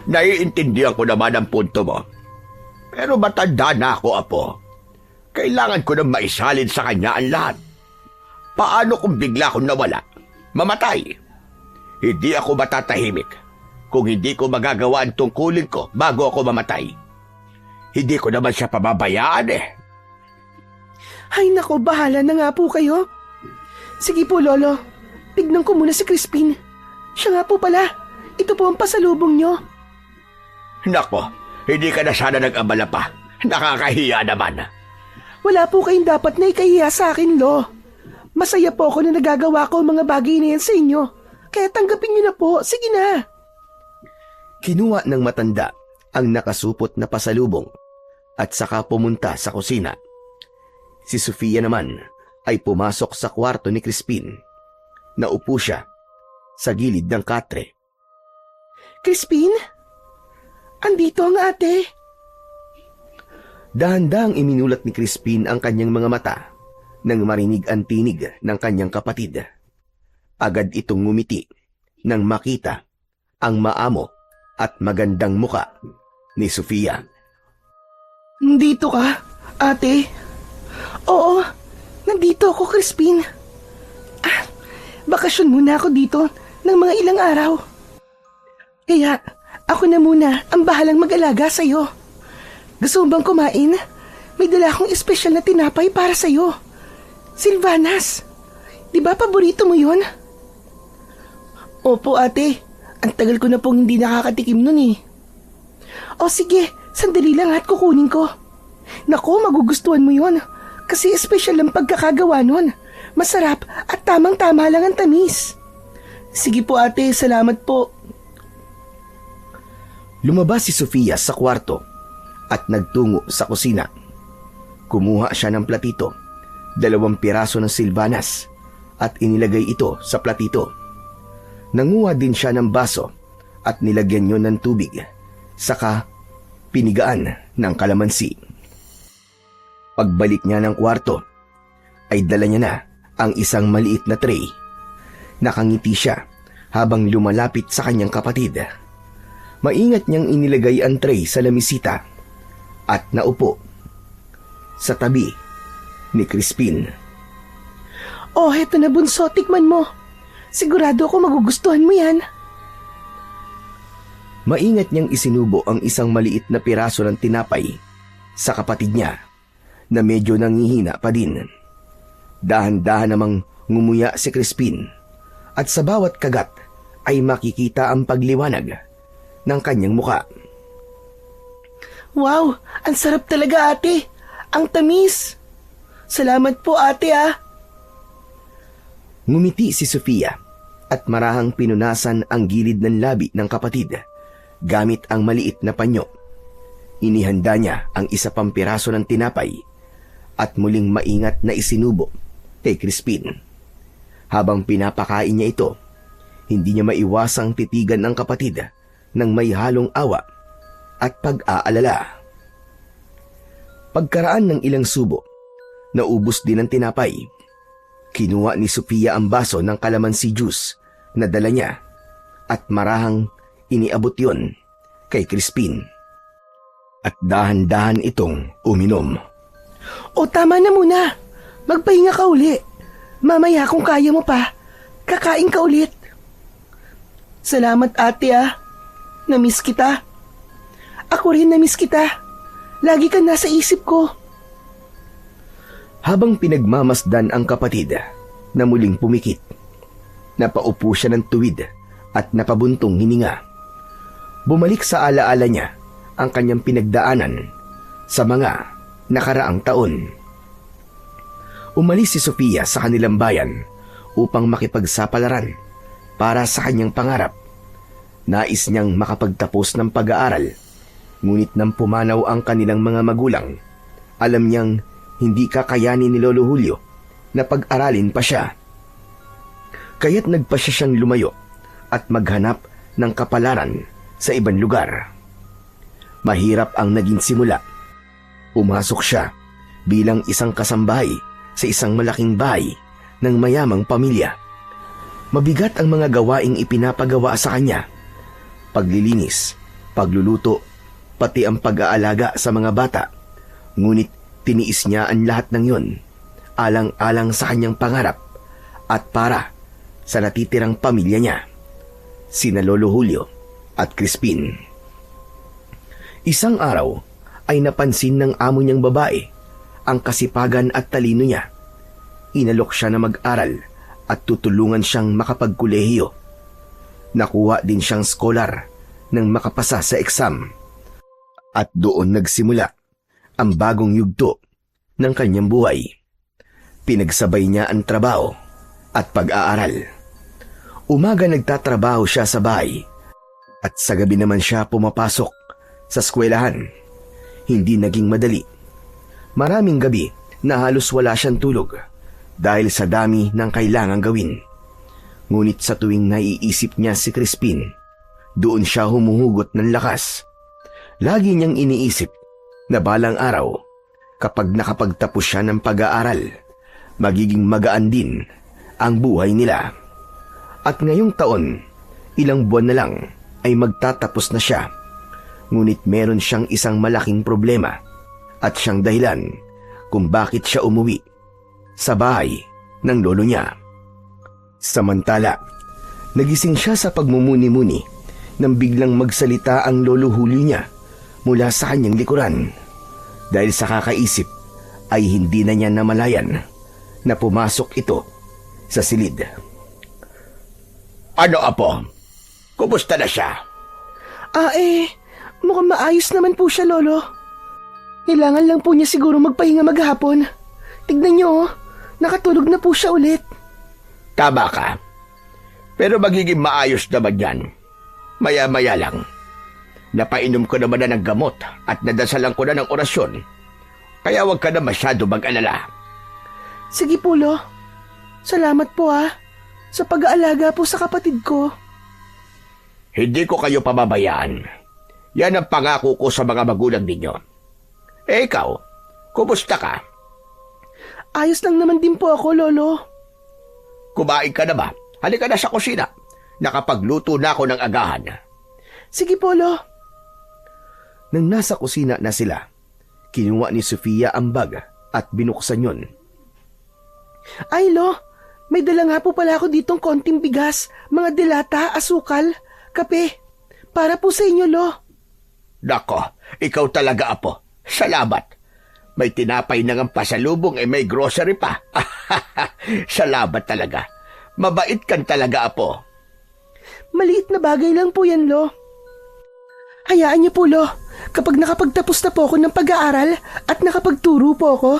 Naiintindihan ko naman ang punto mo. Pero matanda na ako, Apo. Kailangan ko nang maisalin sa kanya ang lahat. Paano kung bigla akong nawala? Mamatay? Hindi ako matatahimik kung hindi ko magagawa ang tungkulin ko bago ako mamatay. Hindi ko naman siya pababayaan eh. Ay nako, bahala na nga po kayo. Sige po, Lolo. Tignan ko muna si Crispin. Siya nga po pala. Ito po ang pasalubong nyo. Nako, hindi ka na sana nag-abala pa. Nakakahiya naman. Wala po kayong dapat na ikahiya sa akin, Lo. Masaya po ako na nagagawa ko ang mga bagay na yan sa inyo. Kaya tanggapin niyo na po. Sige na. Kinuha ng matanda ang nakasupot na pasalubong at saka pumunta sa kusina. Si Sofia naman ay pumasok sa kwarto ni Crispin. Naupo siya sa gilid ng katre. Crispin? Andito ang ate. Dahan-dahang iminulat ni Crispin ang kanyang mga mata nang marinig ang tinig ng kanyang kapatid. Agad itong ngumiti nang makita ang maamo at magandang muka ni Sofia. Nandito ka, ate? Oo, nandito ako, Crispin. Bakasyon muna ako dito ng mga ilang araw. Kaya ako na muna ang bahalang mag-alaga sa'yo. Gusto mo bang kumain? May dala akong espesyal na tinapay para sa'yo. Silvanas, di ba paborito mo yun? Opo, ate. Ang tagal ko na pong hindi nakakatikim nun eh. O sige, sandali lang at kukunin ko. Naku, magugustuhan mo yun. Kasi espesyal ang pagkakagawa nun. Masarap at tamang-tama lang ang tamis. Sige po, ate, salamat po. Lumabas si Sofia sa kwarto at nagtungo sa kusina. Kumuha siya ng platito, 2 piraso ng silvanas at inilagay ito sa platito. Nanguha din siya ng baso at nilagyan yon ng tubig, saka pinigaan ng kalamansi. Pagbalik niya ng kwarto, ay dala niya na ang isang maliit na tray. Nakangiti siya habang lumalapit sa kanyang kapatid. Maingat niyang inilagay ang tray sa lamisita at naupo sa tabi ni Crispin. Oh, heto na bunso, tikman mo. Sigurado ako magugustuhan mo yan. Maingat niyang isinubo ang isang maliit na piraso ng tinapay sa kapatid niya na medyo nangihina pa din. Dahan-dahan namang ngumuya si Crispin at sa bawat kagat ay makikita ang pagliwanag ng kanyang muka. Wow, ang sarap talaga, ate. Ang tamis. Salamat po, ate, ah. Ngumiti si Sofia at marahang pinunasan ang gilid ng labi ng kapatid gamit ang maliit na panyo. Inihanda niya ang isa pang piraso ng tinapay at muling maingat na isinubo kay Crispin. Habang pinapakain niya ito, hindi niya maiwasang titigan ang kapatid ng may halong awa at pag-aalala. Pagkaraan ng ilang subo, naubos din ang tinapay. Kinuha ni Sofia ang baso ng kalamansi juice na dala niya at marahang iniabot yon kay Crispin. At dahan-dahan itong uminom. O tama na muna. Magpahinga ka uli. Mamaya kung kaya mo pa, kakain ka ulit. Salamat, ate, ah. Namiss kita. Ako rin namiss kita. Lagi ka nasa isip ko. Habang pinagmamasdan ang kapatid na muling pumikit, napaupo siya ng tuwid at napabuntong hininga. Bumalik sa alaala niya ang kanyang pinagdaanan sa mga nakaraang taon. Umalis si Sofia sa kanilang bayan upang makipagsapalaran para sa kanyang pangarap Nais niyang makapagtapos ng pag-aaral, ngunit nang pumanaw ang kanilang mga magulang, alam niyang hindi kakayanin ni Lolo Julio na pag-aralin pa siya. Kaya't nagpasya siyang lumayo at maghanap ng kapalaran sa ibang lugar. Mahirap ang naging simula. Pumasok siya bilang isang kasambahay sa isang malaking bahay ng mayamang pamilya. Mabigat ang mga gawaing ipinapagawa sa kanya. Paglilinis, pagluluto, pati ang pag-aalaga sa mga bata. Ngunit tiniis niya ang lahat ng yun, alang-alang sa kanyang pangarap at para sa natitirang pamilya niya, sina Lolo Julio at Crispin. Isang araw ay napansin ng amo niyang babae ang kasipagan at talino niya. Inalok siya na mag-aral at tutulungan siyang makapagkolehiyo. Nakuha din siyang scholar nang makapasa sa exam. At doon nagsimula ang bagong yugto ng kanyang buhay. Pinagsabay niya ang trabaho at pag-aaral. Umaga nagtatrabaho siya sa bahay at sa gabi naman siya pumapasok sa eskwelahan. Hindi naging madali. Maraming gabi na halos wala siyang tulog dahil sa dami ng kailangang gawin. Ngunit sa tuwing naiisip niya si Crispin, doon siya humuhugot ng lakas. Lagi niyang iniisip na balang araw, kapag nakapagtapos siya ng pag-aaral, magiging magaan din ang buhay nila. At ngayong taon, ilang buwan na lang ay magtatapos na siya. Ngunit meron siyang isang malaking problema at siyang dahilan kung bakit siya umuwi sa bahay ng lolo niya. Samantala, nagising siya sa pagmumuni-muni nang biglang magsalita ang Lolo Julio niya mula sa kanyang likuran. Dahil sa kakaisip ay hindi na niya namalayan na pumasok ito sa silid. Ano, Apo? Kumusta na siya? Mukhang maayos naman po siya, Lolo. Kailangan lang po niya siguro magpahinga maghapon. Tignan niyo, nakatulog na po siya ulit. Tama ka. Pero magiging maayos naman yan. Maya-maya lang. Napainom ko naman na ng gamot at nadasalan ko na ng orasyon. Kaya huwag ka na masyado mag-alala. Sige po, Lo. Salamat po sa pag-aalaga po sa kapatid ko. Hindi ko kayo pababayaan. Yan ang pangako ko sa mga magulang ninyo. Ikaw, kumusta ka? Ayos lang naman din po ako, Lolo. Kumain ka na ba? Halika na sa kusina. Nakapagluto na ako ng agahan. Sige po, Lo. Nang nasa kusina na sila, kinuha ni Sofia ang bag at binuksan yun. Ay, Lo, may dala nga po pala ako ditong konting bigas, mga delata, asukal, kape. Para po sa inyo, Lo. Nako, ikaw talaga, Apo. Salamat. May tinapay na ng pasalubong may grocery pa. Salamat talaga. Mabait kan talaga, Apo. Maliit na bagay lang po yan, Lo. Hayaan niyo po, Lo. Kapag nakapagtapos na po ako ng pag-aaral at nakapagturo po ako,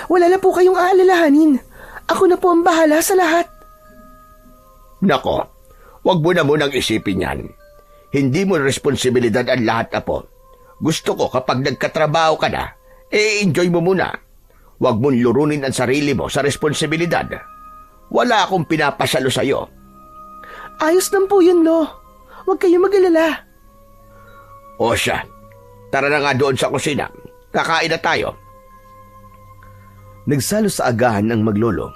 wala na po kayong aalalahanin. Ako na po ang bahala sa lahat. Nako, wag mo na munang isipin yan. Hindi mo responsibilidad ang lahat, Apo. Gusto ko kapag nagkatrabaho ka na, enjoy mo muna. Wag mong lurunin ang sarili mo sa responsibilidad. Wala akong pinapasalo sa'yo. Ayos lang po yun, Lo. Huwag kayong mag-alala. O siya, tara na nga doon sa kusina. Kakain na tayo. Nagsalo sa agahan ang maglolo.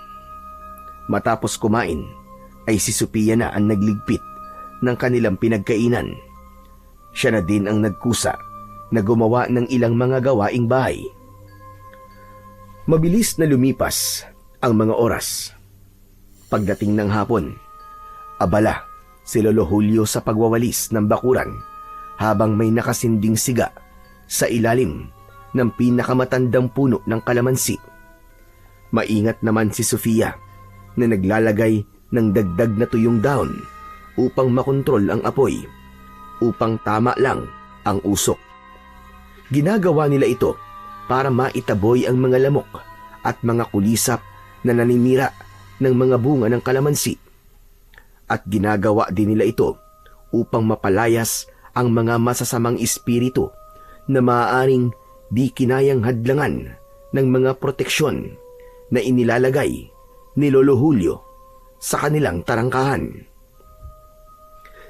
Matapos kumain, ay si Sophia na ang nagligpit ng kanilang pinagkainan. Siya na din ang nagkusa na gumawa ng ilang mga gawaing bahay. Mabilis na lumipas ang mga oras. Pagdating ng hapon, abala si Lolo Julio sa pagwawalis ng bakuran habang may nakasinding siga sa ilalim ng pinakamatandang puno ng kalamansi. Maingat naman si Sofia na naglalagay ng dagdag na tuyong dahon upang makontrol ang apoy, upang tama lang ang usok. Ginagawa nila ito para maitaboy ang mga lamok at mga kulisap na naninira ng mga bunga ng kalamansi. At ginagawa din nila ito upang mapalayas ang mga masasamang espiritu na maaaring di kinayang hadlangan ng mga proteksyon na inilalagay ni Lolo Julio sa kanilang tarangkahan.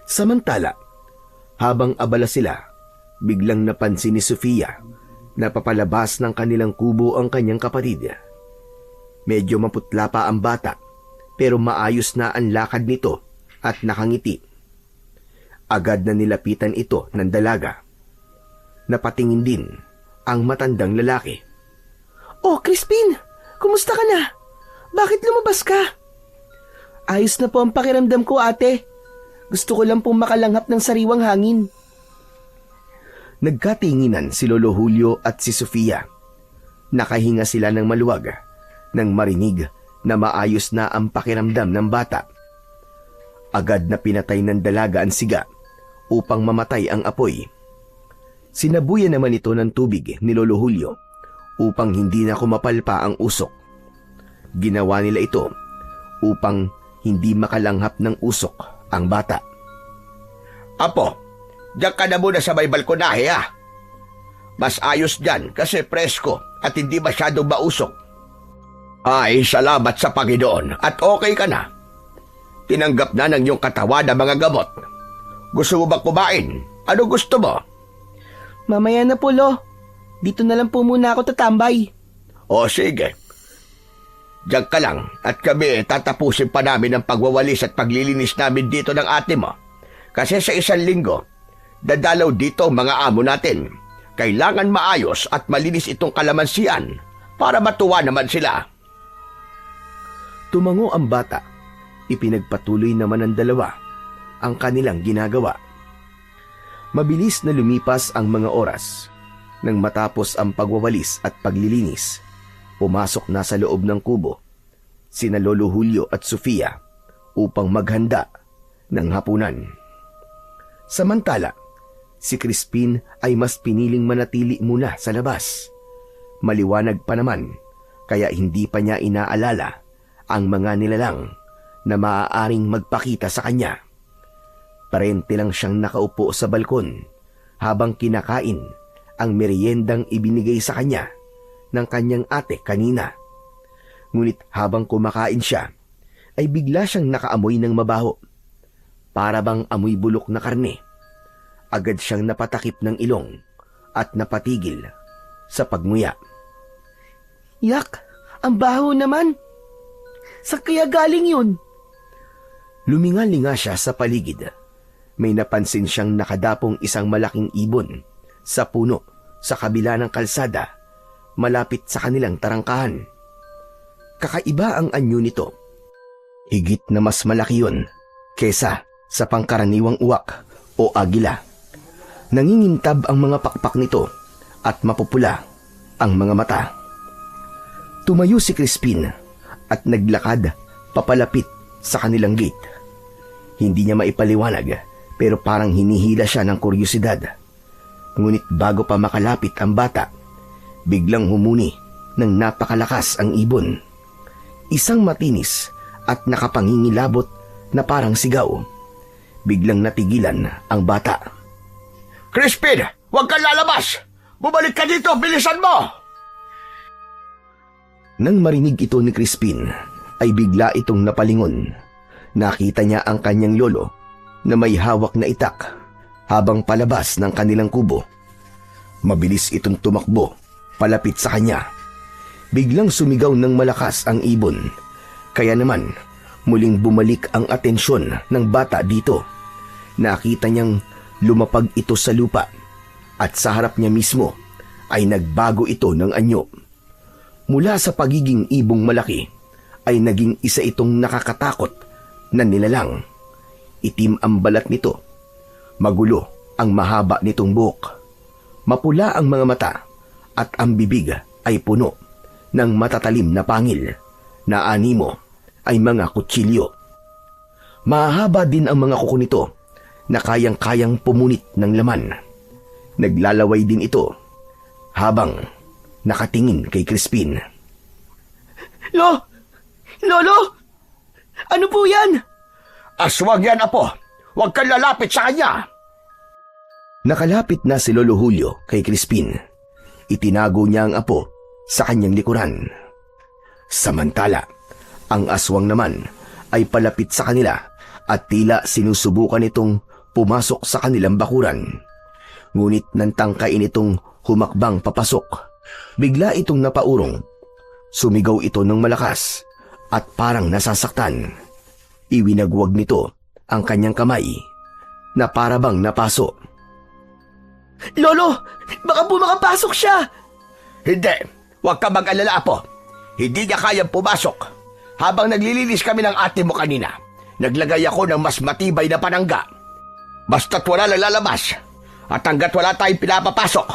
Samantala, habang abala sila, biglang napansin ni Sofia na papalabas ng kanilang kubo ang kanyang kapatid. Medyo maputla pa ang bata, pero maayos na ang lakad nito at nakangiti. Agad na nilapitan ito ng dalaga. Napatingin din ang matandang lalaki. Oh, Crispin! Kumusta ka na? Bakit lumabas ka? Ayos na po ang pakiramdam ko, ate. Gusto ko lang pong makalanghap ng sariwang hangin. Nagkatinginan si Lolo Julio at si Sofia. Nakahinga sila ng maluwag nang marinig na maayos na ang pakiramdam ng bata. Agad na pinatay ng dalaga ang siga upang mamatay ang apoy. Sinabuyan naman ito ng tubig ni Lolo Julio upang hindi na kumapal pa ang usok. Ginawa nila ito upang hindi makalanghap ng usok ang bata. Apo, diyan ka na muna sa may balkonahe ha. Mas ayos dyan kasi presko at hindi masyadong mausok. Ay, salamat sa Panginoon at okay ka na. Tinanggap na ng iyong katawan ang mga gamot. Gusto mo ba kumain? Ano gusto mo? Mamaya na po, Lo. Dito na lang po muna ako tatambay. O sige. Diyan ka lang at kami tatapusin pa namin ang pagwawalis at paglilinis namin dito ng ate mo. Kasi sa 1 linggo, dadalaw dito ang mga amo natin. Kailangan maayos at malinis itong kalamansian para matuwa naman sila. Tumango ang bata. Ipinagpatuloy naman ng dalawa ang kanilang ginagawa. Mabilis na lumipas ang mga oras. Nang matapos ang pagwawalis at paglilinis, pumasok na sa loob ng kubo sina Lolo Julio at Sofia upang maghanda ng hapunan. Samantala, si Crispin ay mas piniling manatili muna sa labas. Maliwanag pa naman, kaya hindi pa niya inaalala ang mga nilalang na maaaring magpakita sa kanya. Parente lang siyang nakaupo sa balkon habang kinakain ang meriendang ibinigay sa kanya ng kanyang ate kanina. Ngunit habang kumakain siya, ay bigla siyang nakaamoy ng mabaho. Para bang amoy bulok na karne. Agad siyang napatakip ng ilong at napatigil sa pagmuya. Yak! Ang baho naman! Sa kaya galing yun? Luminga-linga siya sa paligid. May napansin siyang nakadapong isang malaking ibon sa puno sa kabila ng kalsada malapit sa kanilang tarangkahan. Kakaiba ang anyo nito. Higit na mas malaki yun kesa sa pangkaraniwang uwak o agila. Nangingintab ang mga pakpak nito at mapupula ang mga mata. Tumayo si Crispin at naglakad papalapit sa kanilang gate. Hindi niya maipaliwanag pero parang hinihila siya ng kuryosidad. Ngunit bago pa makalapit ang bata, biglang humuni ng napakalakas ang ibon. Isang matinis at nakapangingilabot na parang sigaw. Biglang natigilan ang bata. Crispin, huwag kang lalabas! Bumalik ka dito, bilisan mo! Nang marinig ito ni Crispin, ay bigla itong napalingon. Nakita niya ang kanyang lolo na may hawak na itak habang palabas ng kanilang kubo. Mabilis itong tumakbo palapit sa kanya. Biglang sumigaw ng malakas ang ibon. Kaya naman, muling bumalik ang atensyon ng bata dito. Nakita niyang lumapag ito sa lupa at sa harap niya mismo ay nagbago ito ng anyo. Mula sa pagiging ibong malaki ay naging isa itong nakakatakot na nilalang. Itim ang balat nito. Magulo ang mahaba nitong buhok. Mapula ang mga mata at ang bibig ay puno ng matatalim na pangil na animo ay mga kutsilyo. Mahaba din ang mga kuko nito na kayang-kayang pumunit ng laman. Naglalaway din ito habang nakatingin kay Crispin. Lolo! Ano po yan? Aswang yan, apo. Huwag kang lalapit sa kanya! Nakalapit na si Lolo Julio kay Crispin. Itinago niya ang apo sa kanyang likuran. Samantala, ang aswang naman ay palapit sa kanila at tila sinusubukan itong pumasok sa kanilang bakuran. Ngunit nantangkain itong humakbang papasok. Bigla itong napaurong. Sumigaw ito ng malakas at parang nasasaktan. Iwinagwag nito ang kanyang kamay na para bang napaso. Lolo, baka po makapasok siya! Hindi! Huwag ka mag-alala, Apo. Hindi niya kayang pumasok. Habang naglilinis kami ng ate mo kanina, naglagay ako ng mas matibay na panangga. Basta't wala lang lalabas, at hanggat wala tayong pinapapasok,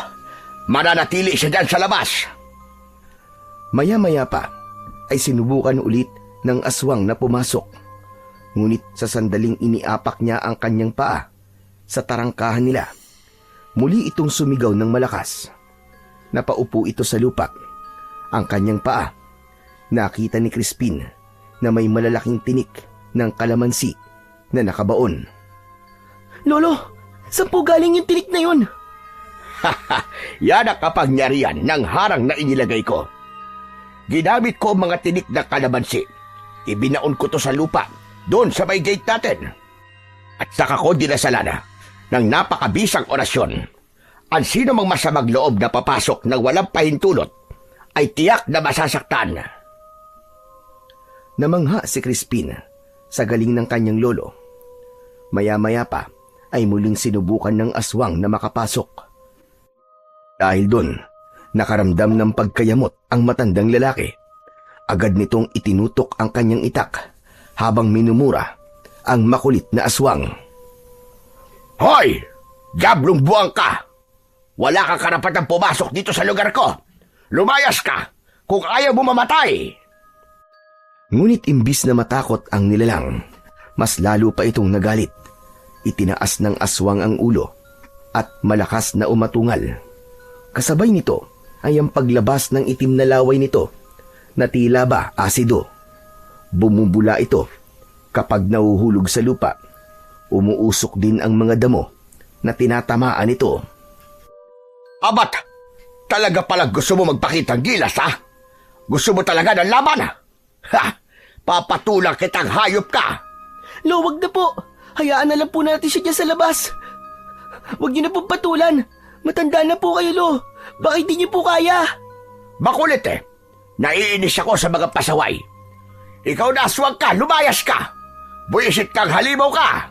mananatili siya dyan sa labas. Maya-maya pa ay sinubukan ulit ng aswang na pumasok. Ngunit sa sandaling iniapak niya ang kanyang paa sa tarangkahan nila, muli itong sumigaw ng malakas. Napaupo ito sa lupa. Ang kanyang paa, nakita ni Crispin na may malalaking tinik ng kalamansi na nakabaon. Lolo, saan po galing yung tinik na yun? Yan ang kapangyarihan ng harang na inilagay ko. Ginamit ko ang mga tinik ng kalamansi. Ibinaon ko to sa lupa, doon sa may gate natin. At saka ko dinasalana ng napakabisang orasyon. Ang sino mang masamang loob na papasok ng walang pahintulot ay tiyak na masasaktan. Namangha si Crispin sa galing ng kanyang lolo. Maya-maya pa ay muling sinubukan ng aswang na makapasok. Dahil doon, nakaramdam ng pagkayamot ang matandang lalaki. Agad nitong itinutok ang kanyang itak habang minumura ang makulit na aswang. Hoy! Diablong buwang ka! Wala kang karapatang pumasok dito sa lugar ko! Lumayas ka kung ayaw mo mamatay! Ngunit imbis na matakot ang nilalang, mas lalo pa itong nagalit. Itinaas ng aswang ang ulo at malakas na umatungal. Kasabay nito ay ang paglabas ng itim na laway nito na tila ba asido. Bumubula ito kapag nahuhulog sa lupa. Umuusok din ang mga damo na tinatamaan ito. Abat! Talaga palang gusto mo magpakitang gilas, ha? Gusto mo talaga ng laban, ha? Ha! Papatulang kitang hayop ka! Lo, wag na po. Hayaan na lang po natin siya dyan sa labas. Wag niyo na po patulan. Matanda na po kayo, Lo. Baka hindi niyo po kaya. Makulit eh. Naiinis ako sa mga pasaway. Ikaw na aswang ka, lumayas ka! Buisit kang halimaw ka!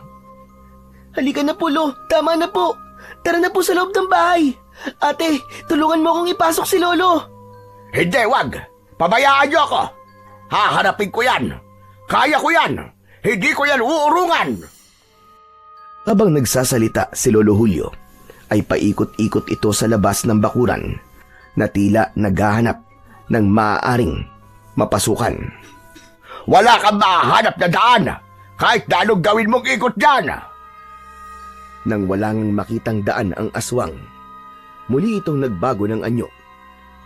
Halika na po, Lo. Tama na po. Tara na po sa loob ng bahay. Ate, tulungan mo akong ipasok si Lolo. Hindi, wag! Pabayaan niyo ako! Haharapin ko yan! Kaya ko yan! Hindi ko yan uurungan! Habang nagsasalita si Lolo Julio, ay paikot-ikot ito sa labas ng bakuran na tila naghahanap ng maaaring mapasukan. Wala kang mahanap na daan! Kahit na anong gawin mong ikot dyan! Nang walang makitang daan ang aswang, muli itong nagbago ng anyo.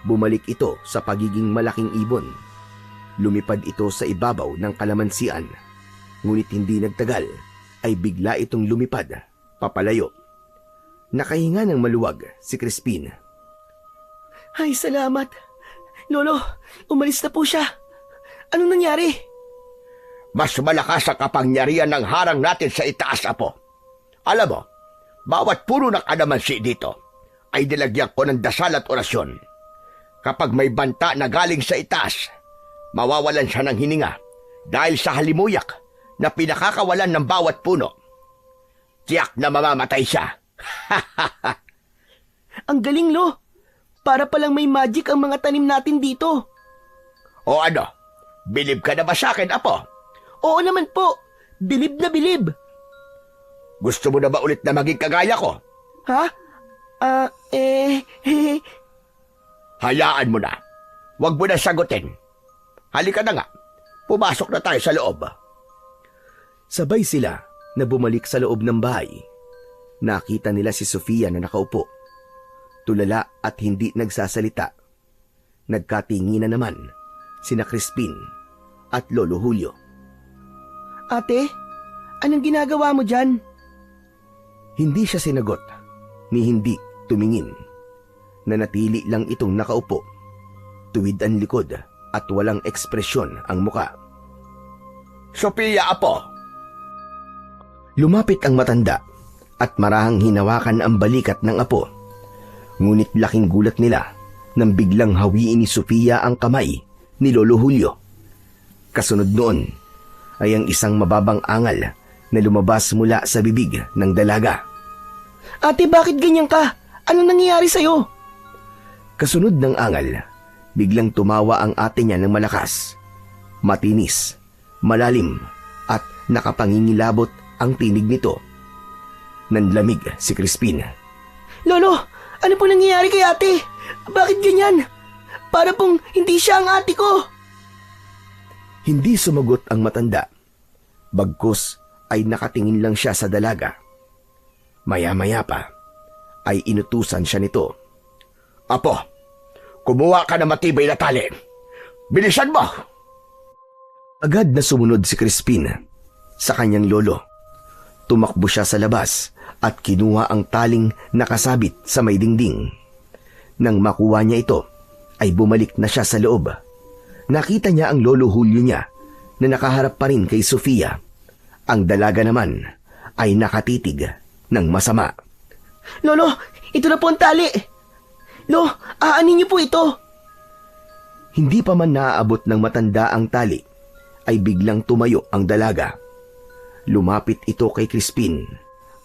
Bumalik ito sa pagiging malaking ibon. Lumipad ito sa ibabaw ng kalamansian. Ngunit hindi nagtagal ay bigla itong lumipad, papalayo. Nakahinga ng maluwag si Crispin. Ay, salamat. Lolo, umalis na po siya. Anong nangyari? Mas malakas ang kapangyarihan ng harang natin sa itaas, Apo. Alam mo, bawat puno ng kalamansi dito ay nilagyan ko ng dasal at orasyon. Kapag may banta na galing sa itaas, mawawalan siya ng hininga dahil sa halimuyak na pinakakawalan ng bawat puno. Tiyak na mamamatay siya. Ang galing, Lo. Para palang may magic ang mga tanim natin dito. O ano, bilib ka na ba sa akin, Apo? Oo naman po. Bilib na bilib. Gusto mo na ba ulit na maging kagaya ko? Ha? Hayaan mo na. Huwag mo na sagutin. Halika na nga. Pumasok na tayo sa loob. Sabay sila na bumalik sa loob ng bahay. Nakita nila si Sofia na nakaupo. Tulala at hindi nagsasalita. Nagkatinginan naman sina Crispin at Lolo Julio. Ate, anong ginagawa mo dyan? Hindi siya sinagot, ni hindi tumingin. Nanatili lang itong nakaupo, tuwid ang likod at walang ekspresyon ang muka. Sophia, apo! Lumapit ang matanda at marahang hinawakan ang balikat ng apo. Ngunit laking gulat nila nang biglang hawiin ni Sofia ang kamay ni Lolo Julio. Kasunod noon ay ang isang mababang angal na lumabas mula sa bibig ng dalaga. Ate, bakit ganyan ka? Ano nangyayari sa'yo? Kasunod ng angal, biglang tumawa ang ate niya ng malakas. Matinis, malalim at nakapangingilabot ang tinig nito. Nanlamig si Crispin. Lolo, ano po nangyayari kay ate? Bakit ganyan? Para pong hindi siya ang ate ko. Hindi sumagot ang matanda. Bagkus ay nakatingin lang siya sa dalaga. Maya-maya pa ay inutusan siya nito. Apo, kumuha ka ng matibay na tali. Bilisan mo! Agad na sumunod si Crispin sa kanyang lolo. Tumakbo siya sa labas at kinuha ang taling nakasabit sa may dingding. Nang makuha niya ito, ay bumalik na siya sa loob. Nakita niya ang Lolo Julio niya na nakaharap pa rin kay Sofia. Ang dalaga naman ay nakatitig ng masama. Lolo, ito na po ang tali. Lo, aanin niyo po ito. Hindi pa man naaabot ng matanda ang tali, ay biglang tumayo ang dalaga. Lumapit ito kay Crispin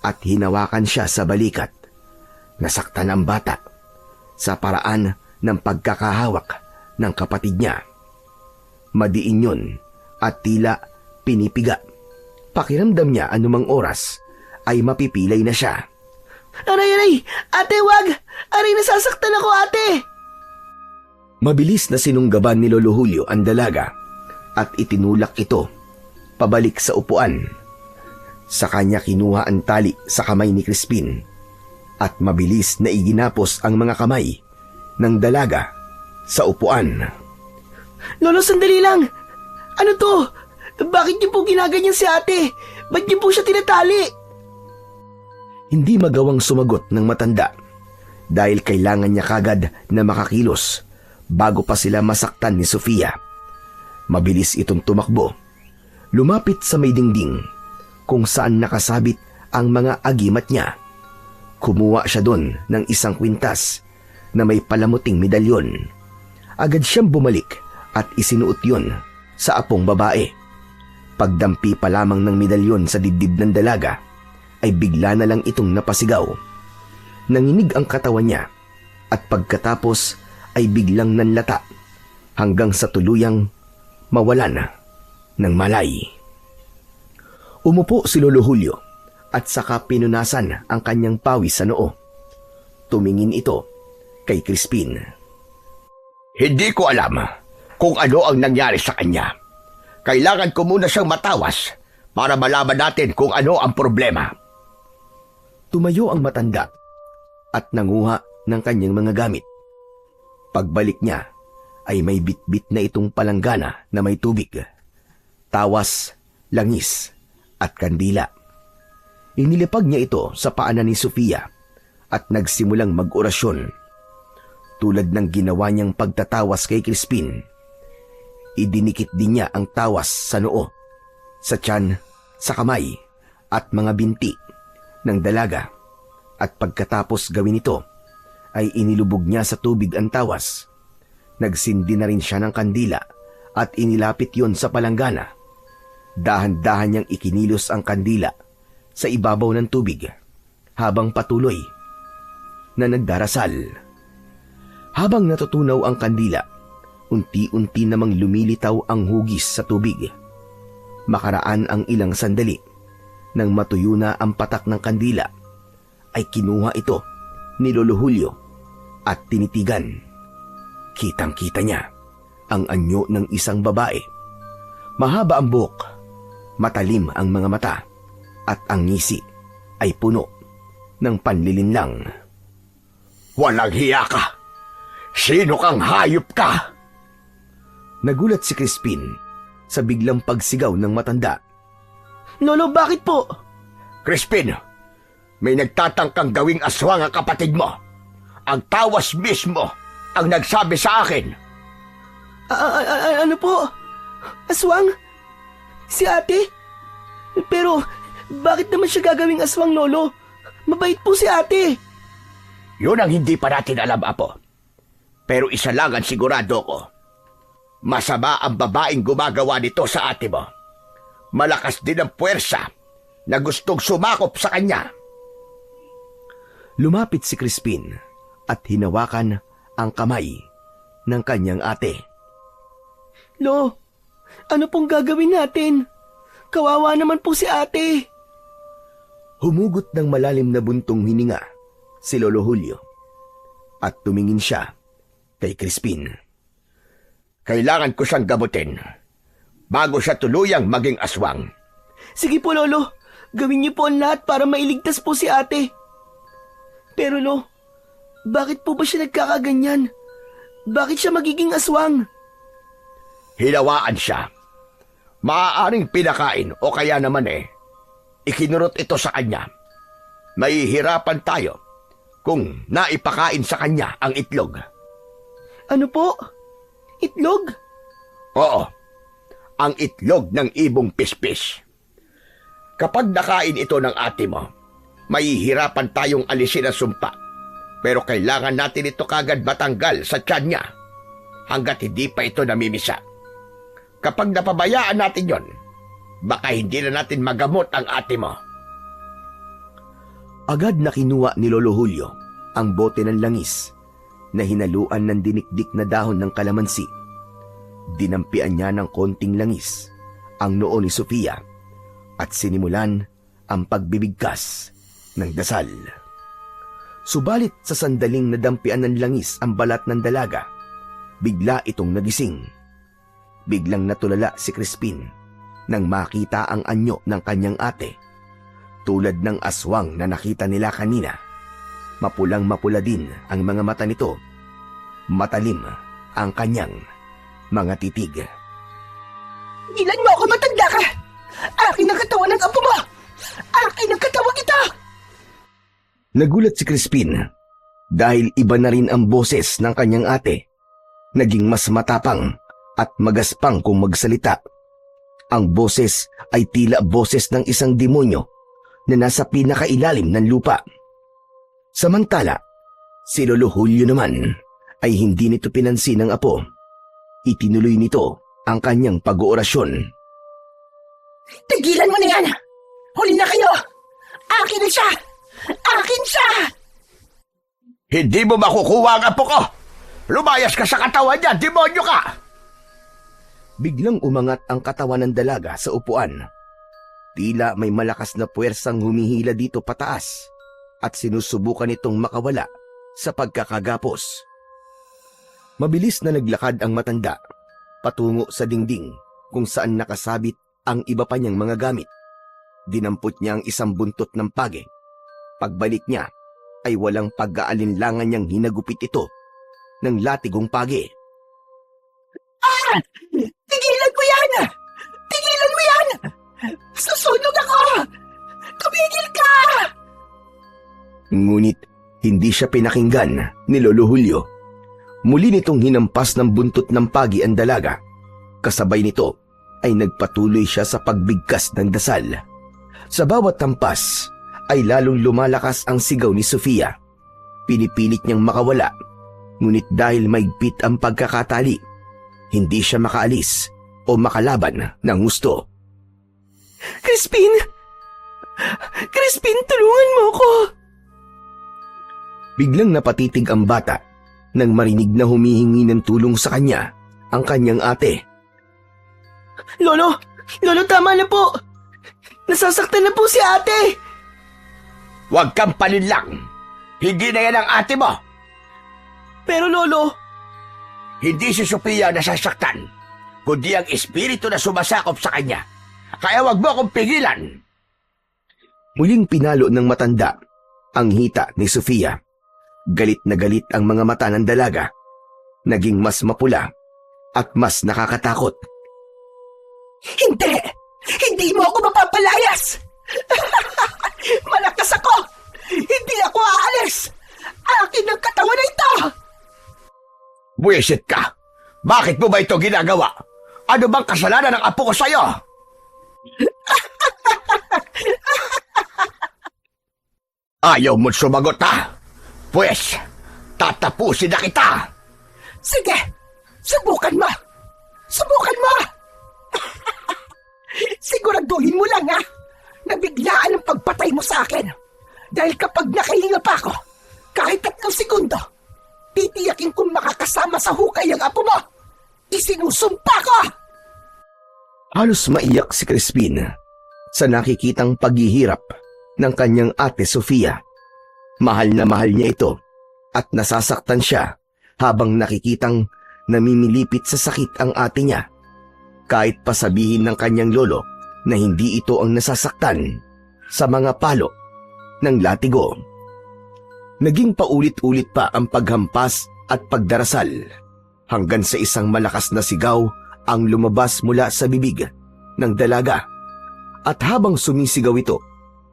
at hinawakan siya sa balikat. Nasaktan ang bata sa paraan ng pagkakahawak ng kapatid niya. Madiin yun at tila pinipiga. Pakiramdam niya anumang oras ay mapipilay na siya. Aray! Ate, wag! Aray, nasasaktan ako, ate! Mabilis na sinunggaban ni Lolo Julio ang dalaga at itinulak ito pabalik sa upuan. Sa kanya kinuha ang tali sa kamay ni Crispin at mabilis na iginapos ang mga kamay ng dalaga sa upuan. Lolo, sandali lang! Ano to? Bakit niyo po ginaganyan si ate? Ba't niyo po siya tinatali? Hindi magawang sumagot ng matanda dahil kailangan niya kagad na makakilos bago pa sila masaktan ni Sofia. Mabilis itong tumakbo. Lumapit sa may dingding kung saan nakasabit ang mga agimat niya. Kumuha siya doon ng isang kwintas na may palamuting medalyon. Agad siyang bumalik at isinuot yun sa apong babae. Pagdampi pa lamang ng medalyon sa dibdib ng dalaga, ay bigla na lang itong napasigaw. Nanginig ang katawan niya at pagkatapos ay biglang nanlata hanggang sa tuluyang mawalan ng malay. Umupo si Lolo Julio at saka pinunasan ang kanyang pawis sa noo. Tumingin ito kay Crispin. Hindi ko alam kung ano ang nangyari sa kanya. Kailangan ko muna siyang matawas para malaman natin kung ano ang problema. Tumayo ang matanda at nanguha ng kanyang mga gamit. Pagbalik niya ay may bitbit na itong palanggana na may tubig, tawas, langis at kandila. Inilipag niya ito sa paanan ni Sofia at nagsimulang mag-orasyon. Tulad ng ginawa niyang pagtatawas kay Crispin, idinikit din niya ang tawas sa noo, sa tiyan, sa kamay at mga binti ng dalaga. At pagkatapos gawin ito, ay inilubog niya sa tubig ang tawas. Nagsindi na rin siya ng kandila at inilapit yon sa palanggana. Dahan-dahan niyang ikinilos ang kandila sa ibabaw ng tubig habang patuloy na nagdarasal. Habang natutunaw ang kandila, unti-unti namang lumilitaw ang hugis sa tubig. Makaraan ang ilang sandali, nang matuyo na ang patak ng kandila, ay kinuha ito ni Lolo Julio at tinitigan. Kitang-kita niya ang anyo ng isang babae. Mahaba ang buhok, matalim ang mga mata, at ang ngisi ay puno ng panlilinlang. Walang hiya ka! Sino kang hayop ka? Nagulat si Crispin sa biglang pagsigaw ng matanda. Lolo, bakit po? Crispin, May nagtatangkang gawing aswang ang kapatid mo. Ang tawas mismo ang nagsabi sa akin. Ano po? Aswang? Si ate? Pero, bakit naman siya gagawing aswang, Lolo? Mabait po si ate. Yun ang hindi pa natin alam, Apo. Pero isa lang ang sigurado ko. Masama ang babaeng gumagawa nito sa ate mo. Malakas din ang puwersa na gustong sumakop sa kanya. Lumapit si Crispin at hinawakan ang kamay ng kanyang ate. Lo, ano pong gagawin natin? Kawawa naman po si ate. Humugot ng malalim na buntong hininga si Lolo Julio at tumingin siya kay Crispin. Kailangan ko siyang gamutin bago siya tuluyang maging aswang. Sige po, Lolo. Gawin niyo po ang lahat para mailigtas po si ate. Pero Lo, bakit po ba siya nagkakaganyan? Bakit siya magiging aswang? Hinawaan siya. Maaaring pinakain o kaya naman ikinurot ito sa kanya. Mahihirapan tayo kung naipakain sa kanya ang itlog. Ano po? Itlog? Oo, ang itlog ng ibong pispis. Kapag nakain ito ng ate mo, mahihirapan tayong alisin ang sumpa. Pero kailangan natin ito kagad matanggal sa tiyan niya hanggat hindi pa ito namimisa. Kapag napabayaan natin yon, baka hindi na natin magamot ang ate mo. Agad na kinuha ni Lolo Julio ang bote ng langis na hinaluan ng dinikdik na dahon ng kalamansi. Dinampian niya ng konting langis ang noo ni Sofia at sinimulan ang pagbibigkas ng dasal. Subalit sa sandaling nadampian ng langis ang balat ng dalaga, bigla itong nagising. Biglang natulala si Crispin nang makita ang anyo ng kanyang ate. Tulad ng aswang na nakita nila kanina, mapulang-mapula din ang mga mata nito. Matalim ang kanyang mga titig. Ilan mo ako, matanda ka! Akin ang katawan ng apo mo! Akin ang katawan ito! Nagulat si Crispin dahil iba na rin ang boses ng kanyang ate. Naging mas matapang at magaspang kung magsalita. Ang boses ay tila boses ng isang demonyo na nasa pinakailalim ng lupa. Samantala, si Lolo Julio naman ay hindi nito pinansin ng apo. Itinuloy nito ang kanyang pag-oorasyon. Tigilan mo na yan! Huli na kayo! Akin na siya! Akin siya! Hindi mo makukuha ang apo ko! Lumayas ka sa katawan niya, demonyo ka! Biglang umangat ang katawan ng dalaga sa upuan. Tila may malakas na puwersang humihila dito pataas at sinusubukan itong makawala sa pagkakagapos. Mabilis na naglakad ang matanda patungo sa dingding kung saan nakasabit ang iba pa niyang mga gamit. Dinampot niya ang isang buntot ng page. Pagbalik niya ay walang pag-aalinlangan niyang hinagupit ito ng latigong page. Tigilan mo yan! Tigilan mo yan! Susunog ako! Tumigil ka! Ngunit hindi siya pinakinggan ni Lolo Julio. Muli nitong hinampas ng buntot ng pagi ang dalaga. Kasabay nito ay nagpatuloy siya sa pagbigkas ng dasal. Sa bawat tampas ay lalong lumalakas ang sigaw ni Sofia. Pinipilit niyang makawala, ngunit dahil maigpit ang pagkakatali, hindi siya makaalis o makalaban ng gusto. Crispin! Crispin, tulungan mo ko! Biglang napatitig ang bata nang marinig na humihingi ng tulong sa kanya ang kanyang ate. Lolo! Lolo, tama na po! Nasasaktan na po si ate! Huwag kang palinlang! Hindi na yan ang ate mo! Pero Lolo, Hindi si Sofia nasasaktan, kundi ang espiritu na sumasakop sa kanya. Kaya wag mo akong pigilan! Muling pinalo ng matanda ang hita ni Sofia. Galit na galit ang mga mata ng dalaga. Naging mas mapula at mas nakakatakot. hindi! Hindi mo ako mapapalayas! Malakas ako! Hindi ako aalis! Akin ang katawan na ito! Buwisit ka! Bakit mo ba ito ginagawa? Ano bang kasalanan ng apo ko sa'yo? Ayaw mo't sumagot ha? Pwes, tatapusin na kita! Sige, subukan mo! Subukan mo! Siguraduhin mo lang ha, na biglaan ang pagpatay mo sa akin. Dahil kapag nakahinga pa ako, kahit 3 segundo, titiyakin kong makakasama sa hukay ang apo mo. Isinusumpa ko! Halos maiyak si Crispin sa nakikitang paghihirap ng kanyang ate Sofia. Mahal na mahal niya ito at nasasaktan siya habang nakikitang namimilipit sa sakit ang ate niya. Kahit pasabihin ng kanyang lolo na hindi ito ang nasasaktan sa mga palo ng latigo. Naging paulit-ulit pa ang paghampas at pagdarasal hanggang sa isang malakas na sigaw ang lumabas mula sa bibig ng dalaga. At habang sumisigaw ito,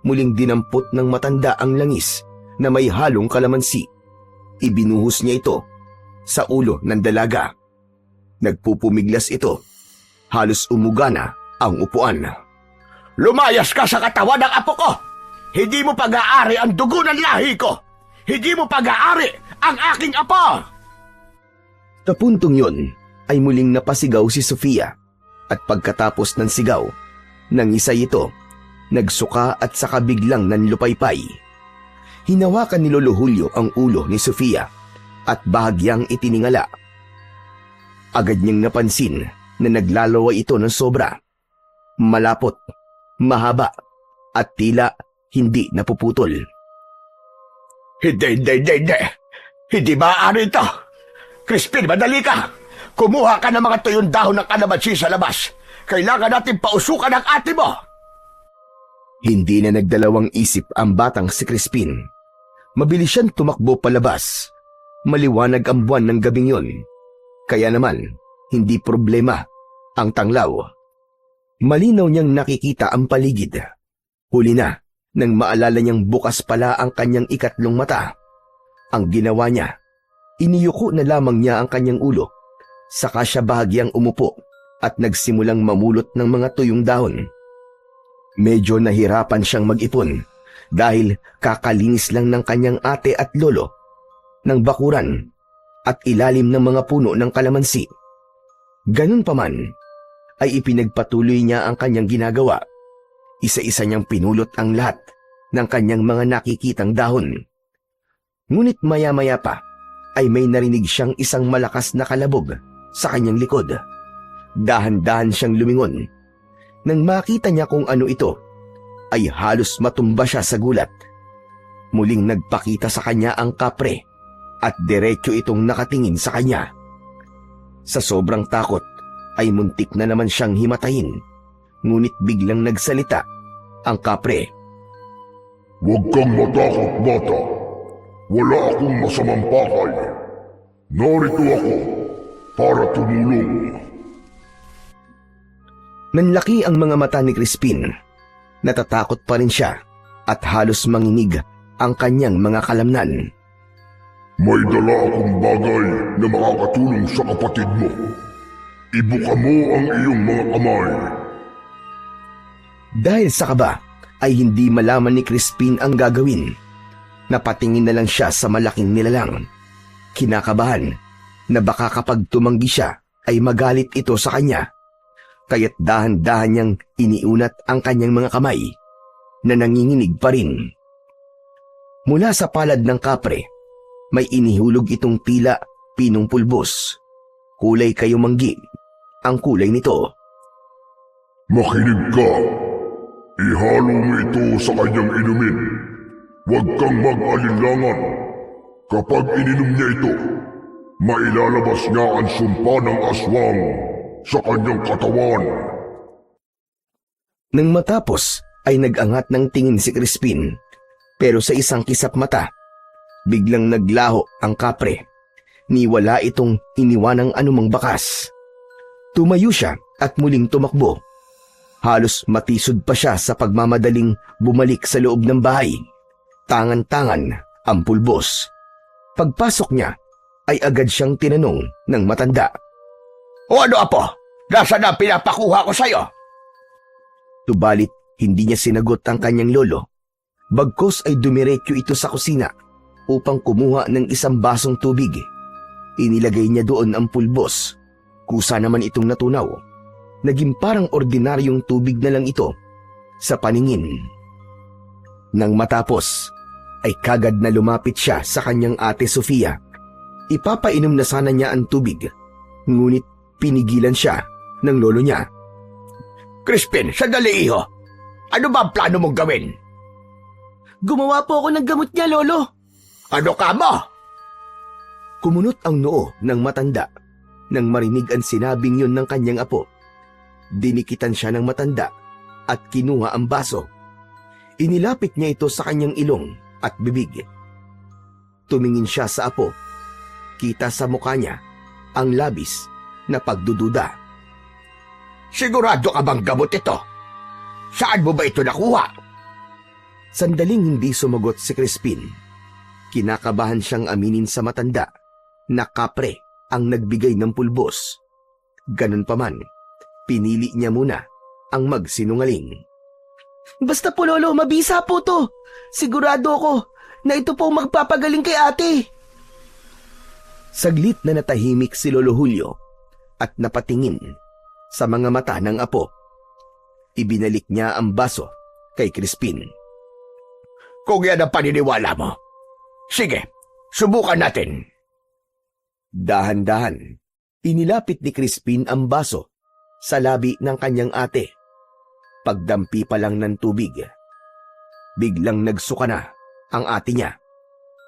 muling dinampot ng matanda ang langis na may halong kalamansi. Ibinuhos niya ito sa ulo ng dalaga. Nagpupumiglas ito. Halos umuga na ang upuan. Lumayas ka sa katawan ng apo ko! Hindi mo pag-aari ang dugo ng lahi ko! Hindi mo pag-aari ang aking apo! Sa puntong yun ay muling napasigaw si Sofia at pagkatapos ng sigaw, nangisay ito, nagsuka at saka biglang nanlupaypay. Hinawakan ni Lolo Julio ang ulo ni Sofia at bahagyang itiningala. Agad niyang napansin na naglalaway ito ng sobra. Malapot, mahaba, at tila hindi napuputol. Hindi. Hindi maaari ito. Crispin, madali ka. Kumuha ka ng mga tuyong dahon ng kalamansi sa labas. Kailangan natin pausukan ang ate mo. Hindi na nagdalawang isip ang batang si Crispin. Mabilis siyang tumakbo palabas. Maliwanag ang buwan ng gabing yon. Kaya naman, hindi problema ang tanglaw. Malinaw niyang nakikita ang paligid. Huli na nang maalala niyang bukas pala ang kanyang ikatlong mata. Ang ginawa niya, iniyuko na lamang niya ang kanyang ulo. Saka siya bahagyang umupo at nagsimulang mamulot ng mga tuyong dahon. Medyo nahirapan siyang mag-ipon dahil kakalinis lang ng kanyang ate at lolo ng bakuran at ilalim ng mga puno ng kalamansi. Ganun pa man, ay ipinagpatuloy niya ang kanyang ginagawa. Isa-isa niyang pinulot ang lahat ng kanyang mga nakikitang dahon. Ngunit maya-maya pa ay may narinig siyang isang malakas na kalabog sa kanyang likod. Dahan-dahan siyang lumingon. Nang makita niya kung ano ito, ay halos matumba siya sa gulat. Muling nagpakita sa kanya ang kapre at diretso itong nakatingin sa kanya. Sa sobrang takot ay muntik na naman siyang himatayin, ngunit biglang nagsalita ang kapre. Huwag kang matakot, bata. Wala akong masamang pakay. Narito ako para tumulong. Nanlaki ang mga mata ni Crispin. Natatakot pa rin siya at halos manginig ang kanyang mga kalamnan. May dala akong bagay na makakatulong sa kapatid mo. Ibuka mo ang iyong mga kamay. Dahil sa kaba, ay hindi malaman ni Crispin ang gagawin. Napatingin na lang siya sa malaking nilalang. Kinakabahan na baka kapag tumanggi siya ay magalit ito sa kanya. Kaya't dahan-dahan niyang iniunat ang kanyang mga kamay na nanginginig pa rin. Mula sa palad ng kapre, may inihulog itong tila pinong pulbos. Kulay kayumanggi ang kulay nito. Makinig ka. Ihalo mo ito sa kanyang inumin. Huwag kang mag-alinlangan. Kapag ininom niya ito, mailalabas niya ang sumpa ng aswang sa kanyang katawan. Nang matapos ay nag-angat ng tingin si Crispin, pero sa isang kisap mata, biglang naglaho ang kapre. Niwala itong iniwanang anumang bakas. Tumayo siya at muling tumakbo. Halos matisod pa siya sa pagmamadaling bumalik sa loob ng bahay. Tangan-tangan ang pulbos. Pagpasok niya, ay agad siyang tinanong ng matanda. O ano, Apo? Nasaan na ang pinapakuha ko sa'yo? Tubalit, hindi niya sinagot ang kanyang lolo. Bagkus ay dumiretso ito sa kusina upang kumuha ng isang basong tubig. Inilagay niya doon ang pulbos. Kusa naman itong natunaw. Naging parang ordinaryong tubig na lang ito sa paningin. Nang matapos, ay kagad na lumapit siya sa kanyang ate Sofia. Ipapainom na sana niya ang tubig, ngunit pinigilan siya ng lolo niya. Crispin, sandali iho. Ano ba ang plano mong gawin? Gumawa po ako ng gamot niya, Lolo. Ano ka mo? Kumunot ang noo ng matanda nang marinig ang sinabing yun ng kanyang apo. Dinikitan siya ng matanda at kinuha ang baso. Inilapit niya ito sa kanyang ilong at bibig. Tumingin siya sa apo. Kita sa mukha niya ang labis na pagdududa. Sigurado ka bang gamot ito? Saan mo ba ito nakuha? Sandaling hindi sumagot si Crispin. Kinakabahan siyang aminin sa matanda na kapre ang nagbigay ng pulbos. Ganun pa man, pinili niya muna ang magsinungaling. Basta po, Lolo, mabisa po to. Sigurado ako na ito po magpapagaling kay ate. Saglit na natahimik si Lolo Julio at napatingin sa mga mata ng apo. Ibinalik niya ang baso kay Crispin. Kung yan ang paniniwala mo, sige, subukan natin. Dahan-dahan, inilapit ni Crispin ang baso sa labi ng kanyang ate. Pagdampi pa lang ng tubig, biglang nagsuka na ang ate niya.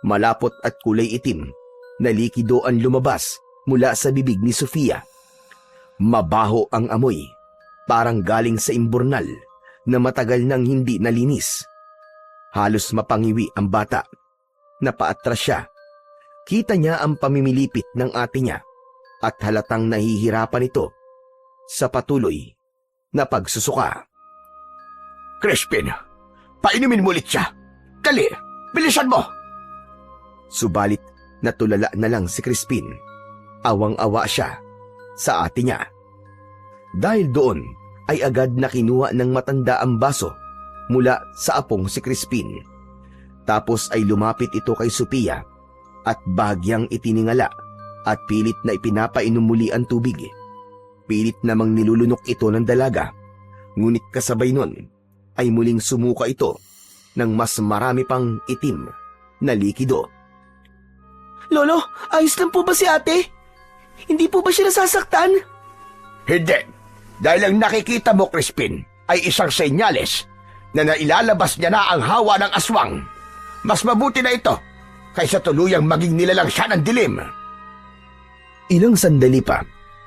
Malapot at kulay itim na likido ang lumabas mula sa bibig ni Sofia. Mabaho ang amoy, parang galing sa imburnal na matagal nang hindi nalinis. Halos mapangiwi ang bata. Napaatras siya. Kita niya ang pamimilipit ng ate niya at halatang nahihirapan ito sa patuloy na pagsusuka. Crispin, painumin mo ulit siya. Dali, bilisan mo. Subalit natulala na lang si Crispin. Awang-awa siya sa ate niya. Dahil doon ay agad na kinuha ng matanda ang baso mula sa apong si Crispin. Tapos ay lumapit ito kay Sophia at bahagyang itiningala at pilit na ipinapainom muli ang tubig. Pilit namang nilulunok ito ng dalaga, ngunit kasabay nun ay muling sumuka ito ng mas marami pang itim na likido. Lolo, ayos lang po ba si ate? Hindi po ba siya nasasaktan? Hindi. Dahil ang nakikita mo, Crispin, ay isang senyales na nailalabas niya na ang hawa ng aswang. Mas mabuti na ito kaysa tuluyang maging nilalang siya ng dilim. Ilang sandali pa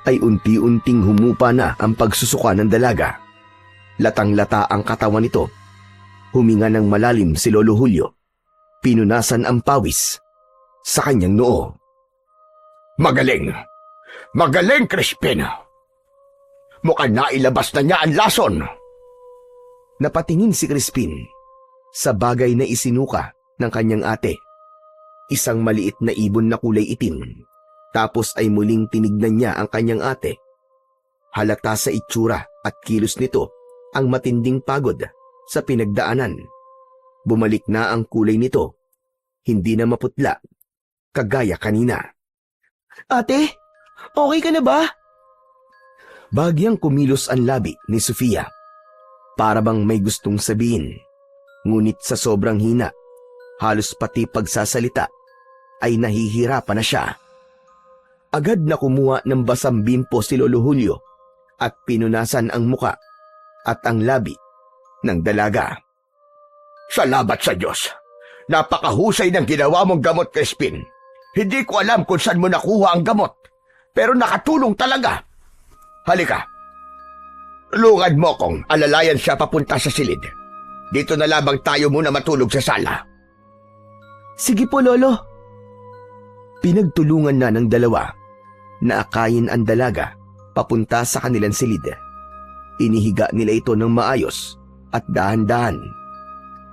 ay unti-unting humupa na ang pagsusuka ng dalaga. Latang-lata ang katawan nito. Huminga ng malalim si Lolo Julio. Pinunasan ang pawis sa kanyang noo. Magaling! Magaling, Crispin! Mukhang nailabas na niya ang lason. Napatingin si Crispin sa bagay na isinuka ng kanyang ate. Isang maliit na ibon na kulay itim. Tapos ay muling tinignan niya ang kanyang ate. Halata sa itsura at kilos nito ang matinding pagod sa pinagdaanan. Bumalik na ang kulay nito. Hindi na maputla, kagaya kanina. Ate, okay ka na ba? Bagyang kumilos ang labi ni Sofia. Para bang may gustong sabihin. Ngunit sa sobrang hina, halos pati pagsasalita, ay nahihirapan na siya. Agad na kumuha ng basang bimpo si Lolo Julio at pinunasan ang muka at ang labi ng dalaga. Salamat sa Diyos. Napakahusay ng ginawa mong gamot, Crispin. Hindi ko alam kung saan mo nakuha ang gamot, pero nakatulong talaga. Halika. Tulungan mo kong alalayan siya papunta sa silid. Dito na lamang tayo muna matulog sa sala. Sige po, Lolo. Pinagtulungan na ng dalawa na akayin ang dalaga papunta sa kanilang silid. Inihiga nila ito ng maayos at dahan-dahan.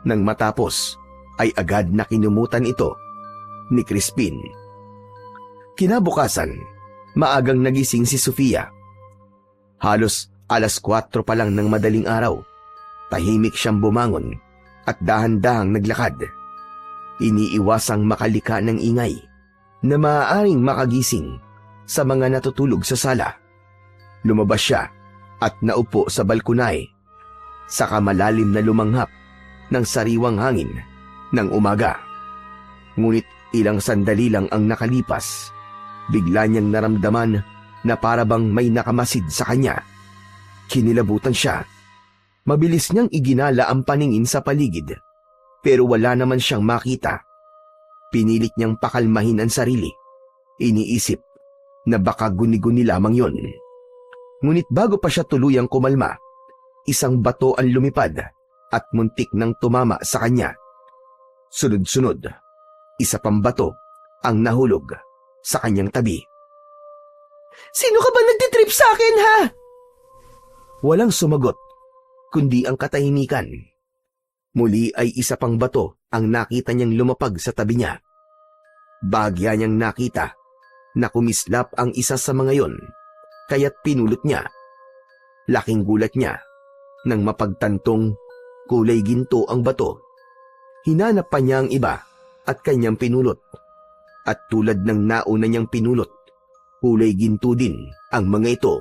Nang matapos, ay agad na kinumutan ito ni Crispin. Kinabukasan, maagang nagising si Sofia. Halos 4:00 pa lang ng madaling araw, tahimik siyang bumangon at dahan-dahang naglakad. Iniiwasang makalika ng ingay na maaaring makagising sa mga natutulog sa sala. Lumabas siya at naupo sa balkonay, saka malalim na lumanghap ng sariwang hangin ng umaga. Ngunit ilang sandali lang ang nakalipas, bigla niyang naramdaman na parabang may nakamasid sa kanya. Kinilabutan siya. Mabilis niyang iginala ang paningin sa paligid, pero wala naman siyang makita. Pinilit niyang pakalmahin ang sarili. Iniisip na baka guni-guni lamang yon. Ngunit bago pa siya tuluyang kumalma, isang bato ang lumipad at muntik nang tumama sa kanya. Sunod-sunod, isa pang bato ang nahulog sa kanyang tabi. Sino ka ba nagtitrip sa akin, ha? Walang sumagot, kundi ang katahimikan. Muli ay isa pang bato ang nakita niyang lumapag sa tabi niya. Bahagya niyang nakita na kumislap ang isa sa mga yon, kaya't pinulot niya. Laking gulat niya nang mapagtantong kulay ginto ang bato. Hinanap pa niya ang iba at kanyang pinulot. At tulad ng nauna niyang pinulot, kulay ginto din ang mga ito.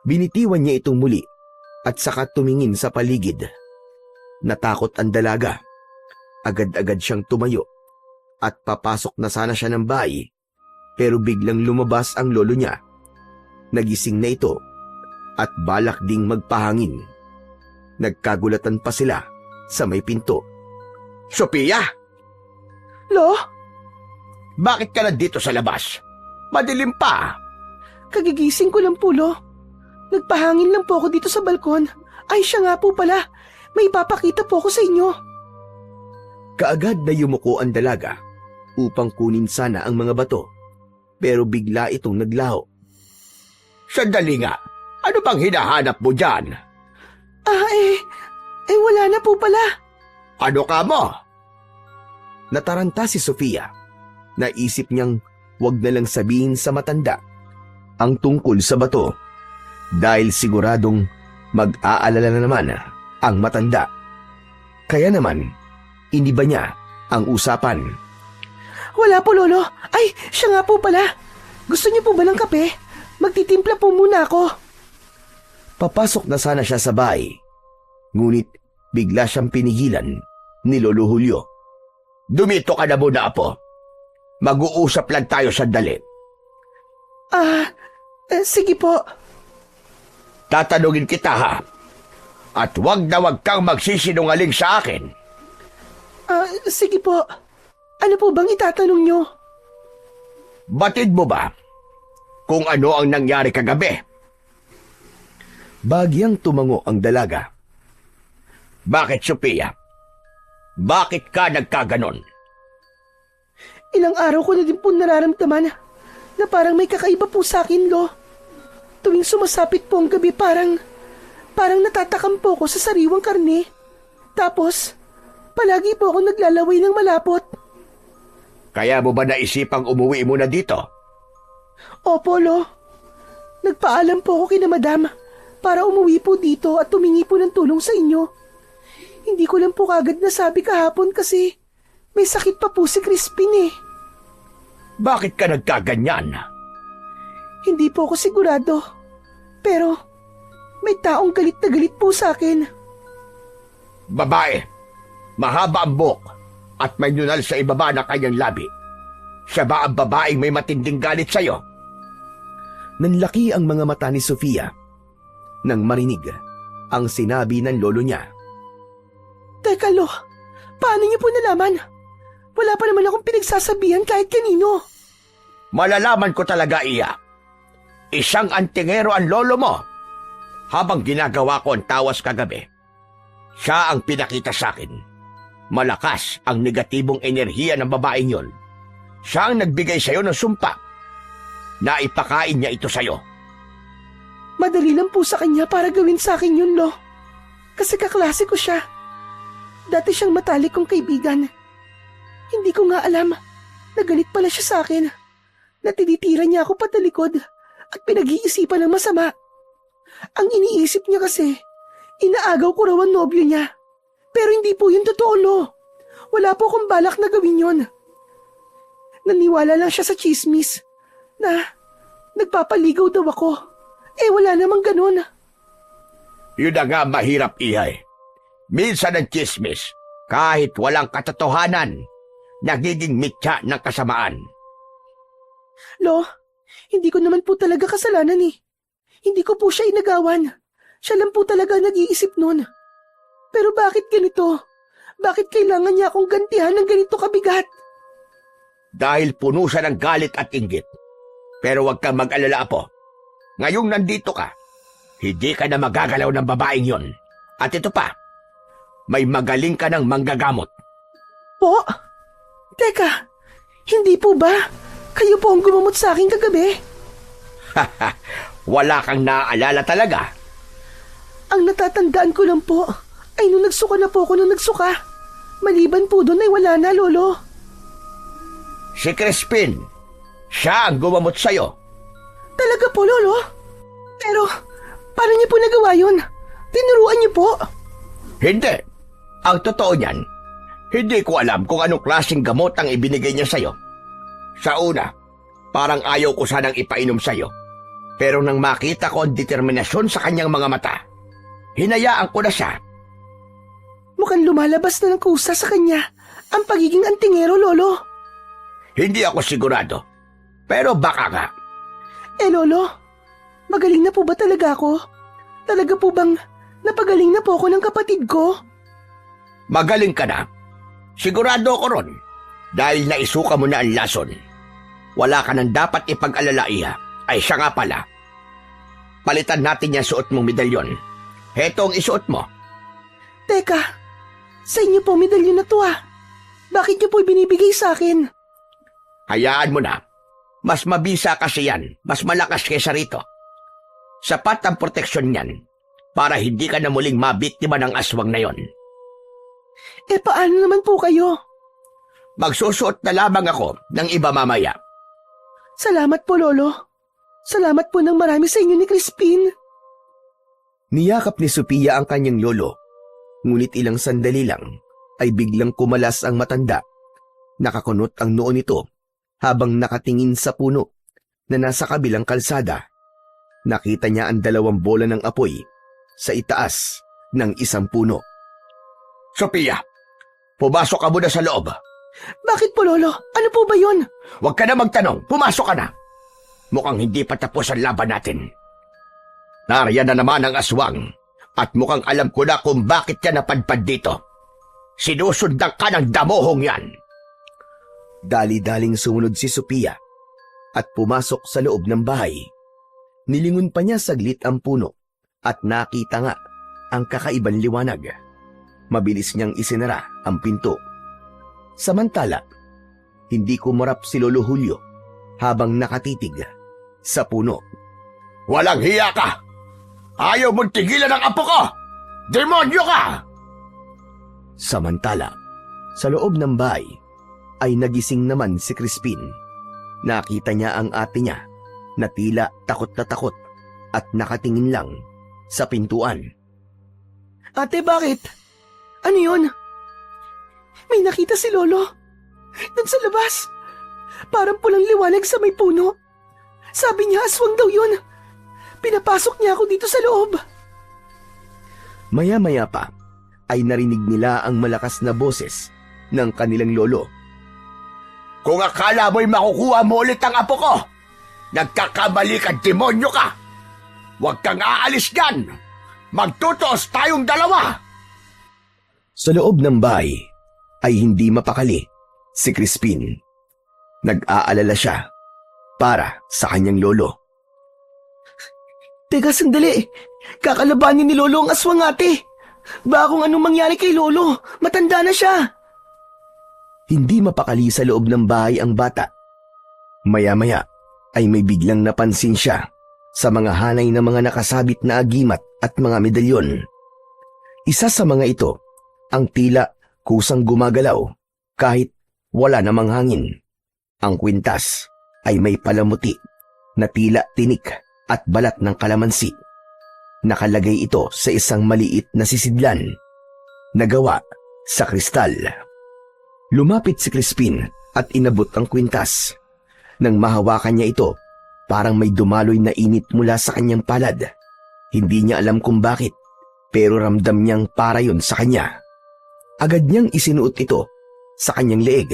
Binitiwan niya itong muli at saka tumingin sa paligid. Natakot ang dalaga. Agad-agad siyang tumayo at papasok na sana siya ng bahay, pero biglang lumabas ang lolo niya. Nagising na ito at balak ding magpahangin. Nagkagulatan pa sila sa may pinto. Sophia, Lo, bakit ka nandito sa labas? Madilim pa. kagigising ko lang po, Lo. Nagpahangin lang po ako dito sa balkon. Ay, siya nga po pala. May ipapakita po ako sa inyo. Kaagad na yumuko ang dalaga upang kunin sana ang mga bato, pero bigla itong naglaho. Sandali nga, ano bang hinahanap mo dyan? Wala na po pala. Ano ka mo? Nataranta si Sofia. Naisip niyang wag na lang sabihin sa matanda ang tungkol sa bato, dahil siguradong mag-aalala na naman ang matanda. Kaya naman, iniba niya ang usapan. Wala po, Lolo. Ay, siya nga po pala. Gusto niyo po ba ng kape? Magtitimpla po muna ako. Papasok na sana siya sa bahay, ngunit bigla siyang pinigilan ni Lolo Julio. Dumito ka na muna, Apo. Mag-uusap lang tayo sandali. Sige po. Tatanungin kita, ha? At wag kang magsisinungaling sa akin. Sige po. Ano po bang itatanong niyo? Batid mo ba kung ano ang nangyari kagabi? Bagyang tumango ang dalaga. Bakit, Sophia? Bakit ka nagkaganon? Ilang araw ko na din po nararamdaman na parang may kakaiba po sa akin, Lo. Tuwing sumasapit po ang gabi, parang natatakam po ako sa sariwang karne. Tapos, palagi po ako naglalaway ng malapot. Kaya mo ba naisipang umuwi muna dito? Opo, Lo. Nagpaalam po ako kina Madam para umuwi po dito at tumingi po ng tulong sa inyo. Hindi ko lang po kagad nasabi kahapon kasi may sakit pa po si Crispin eh. Bakit ka nagkaganyan? Hindi po ako sigurado. Pero may taong galit na galit po sa akin. Babae, mahaba ang buhok at may nunal sa ibaba ng kanyang labi. Siya ba ang babaeng may matinding galit sa'yo? Nanlaki ang mga mata ni Sofia nang marinig ang sinabi ng lolo niya. Teka, Lo. Paano niyo po nalaman? Wala pa naman akong pinagsasabihan kahit kanino. Malalaman ko talaga, iya. Isang antingero ang lolo mo. Habang ginagawa ko ang tawas kagabi, siya ang pinakita sa akin. Malakas ang negatibong enerhiya ng babaeng yon. Siya ang nagbigay sa'yo ng sumpa. Naipakain niya ito sa'yo. Madali lang po sa kanya para gawin sa akin yun, Lo. Kasi kaklase ko siya. Dati siyang matalik kong kaibigan. Hindi ko nga alam na galit pala siya sa akin. Natinitira niya ako patalikod at pinag-iisipan ng masama. Ang iniisip niya kasi, inaagaw ko raw ang nobyo niya. Pero hindi po yun totoo, Lo. Wala po akong balak na gawin yun. Naniwala lang siya sa chismis na nagpapaligaw daw ako. Wala namang ganun. Yun na nga mahirap, Ihay. Minsan ang chismis, kahit walang katotohanan, nagiging mitya ng kasamaan. Lo, hindi ko naman po talaga kasalanan eh. Hindi ko po siya inagawan. Siya lang po talaga nag-iisip nun. Pero bakit ganito? Bakit kailangan niya akong gantihan ng ganito kabigat? Dahil puno siya ng galit at inggit. Pero huwag kang mag-alala, Apo. Ngayong nandito ka, hindi ka na magagalaw ng babaeng yon. At ito pa, may magaling ka ng manggagamot. Po? Teka, hindi po ba? Kayo po ang gumamot sa akin kagabi. Wala kang naaalala talaga. Ang natatandaan ko lang po ay nung nagsuka na po ako nung nagsuka. Maliban po doon ay wala na, Lolo. Si Crispin, siya ang gumamot sa'yo. Talaga po, Lolo? Pero, paano niyo po nagawa yun? Tinuruan niyo po? Hindi. Ang totoo niyan, hindi ko alam kung anong klaseng gamot ang ibinigay niya sa'yo. Sa una, parang ayaw ko sanang ipainom sa'yo. Pero nang makita ko ang determinasyon sa kanyang mga mata, hinayaan ko na siya. Mukhang lumalabas na ng kusa sa kanya ang pagiging antingero, Lolo. Hindi ako sigurado, pero baka nga. Lolo, magaling na po ba talaga ako? Talaga po bang napagaling na po ako ng kapatid ko? Magaling ka na. Sigurado ako ron. Dahil naisuka mo na ang lason. Wala ka nang dapat ipag-alala, Iha. Ay siya nga pala. Palitan natin yung suot mong medalyon. Heto ang isuot mo. Teka, sa inyo po medalyon na to ah. Bakit niyo po ibinibigay sa akin? Hayaan mo na. Mas mabisa kasi yan. Mas malakas kaysa rito. Sapat ang proteksyon niyan para hindi ka na muling mabiktima ng aswang na yon. Paano naman po kayo? Magsusuot na lamang ako ng iba mamaya. Salamat po, Lolo. Salamat po ng marami sa inyo ni Crispin. Niyakap ni Sophia ang kanyang lolo. Ngunit ilang sandali lang ay biglang kumalas ang matanda. Nakakunot ang noo nito habang nakatingin sa puno na nasa kabilang kalsada. Nakita niya ang 2 bola ng apoy sa itaas ng isang puno. Sophia, pumasok ka muna sa loob. Bakit po, Lolo? Ano po ba yun? Huwag ka na magtanong, pumasok ka na. Mukhang hindi pa tapos ang laban natin. Nariyan na naman ang aswang at mukhang alam ko na kung bakit ka napadpad dito. Sinusundan ka ng damuhong yan. Dali-daling sumunod si Sophia at pumasok sa loob ng bahay. Nilingon pa niya saglit ang puno at nakita nga ang kakaibang liwanag. Mabilis niyang isinara ang pinto. Samantala, hindi kumarap si Lolo Julio habang nakatitig sa puno. Walang hiya ka! Ayaw mong tigilan ang apo ko! Demonyo ka! Samantala, sa loob ng bahay ay nagising naman si Crispin. Nakita niya ang ate niya na tila takot na takot at nakatingin lang sa pintuan. Ate, bakit? Ano yun? May nakita si Lolo. Doon sa labas. Parang pulang liwanag sa may puno. Sabi niya aswang daw yun. Pinapasok niya ako dito sa loob. Maya-maya pa ay narinig nila ang malakas na boses ng kanilang lolo. Kung akala mo'y makukuha mo ulit ang apo ko, nagkakamali ka, demonyo ka! Huwag kang aalis dyan! Magtutos tayong dalawa! Sa loob ng bahay ay hindi mapakali si Crispin. Nag-aalala siya para sa kanyang lolo. Teka, sandali. Kakalabanin ni Lolo ang aswang, ate. Ba kung anong mangyari kay Lolo? Matanda na siya. Hindi mapakali sa loob ng bahay ang bata. Maya-maya ay may biglang napansin siya sa mga hanay ng mga nakasabit na agimat at mga medalyon. Isa sa mga ito ang tila kusang gumagalaw kahit wala namang hangin. Ang kwintas ay may palamuti na tila tinik at balat ng kalamansi. Nakalagay ito sa isang maliit na sisidlan na gawa sa kristal. Lumapit si Crispin at inabot ang kwintas. Nang mahawakan niya ito, parang may dumaloy na init mula sa kanyang palad. Hindi niya alam kung bakit, pero ramdam niyang para yun sa kanya. Agad niyang isinuot ito sa kanyang leeg.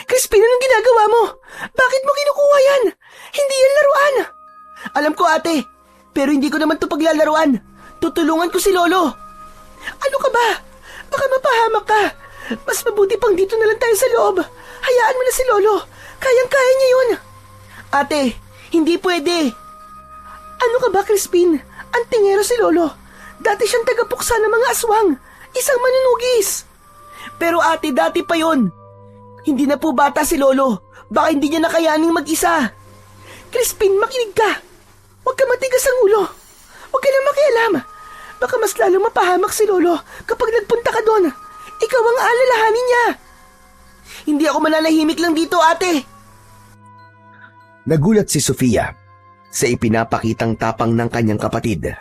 Crispin, anong ginagawa mo? Bakit mo kinukuha yan? Hindi yan laruan. Alam ko, ate, pero hindi ko naman ito paglalaruan. Tutulungan ko si Lolo. Ano ka ba? Baka mapahamak ka. Mas mabuti pang dito na lang tayo sa loob. Hayaan mo na si Lolo. Kayang-kaya niya yun. Ate, hindi pwede. Ano ka ba, Crispin? Antingero si Lolo. Dati siyang tagapuksa ng mga aswang. Isang manunugis. Pero ate, dati pa yon. Hindi na po bata si Lolo. Baka hindi niya nakayaning mag-isa. Crispin, makinig ka. Huwag ka matigas ang ulo. Huwag ka na makialam. Baka mas lalo mapahamak si Lolo kapag nagpunta ka doon. Ikaw ang aalalahanin niya. Hindi ako mananahimik lang dito, ate. Nagulat si Sofia sa ipinapakitang tapang ng kanyang kapatid.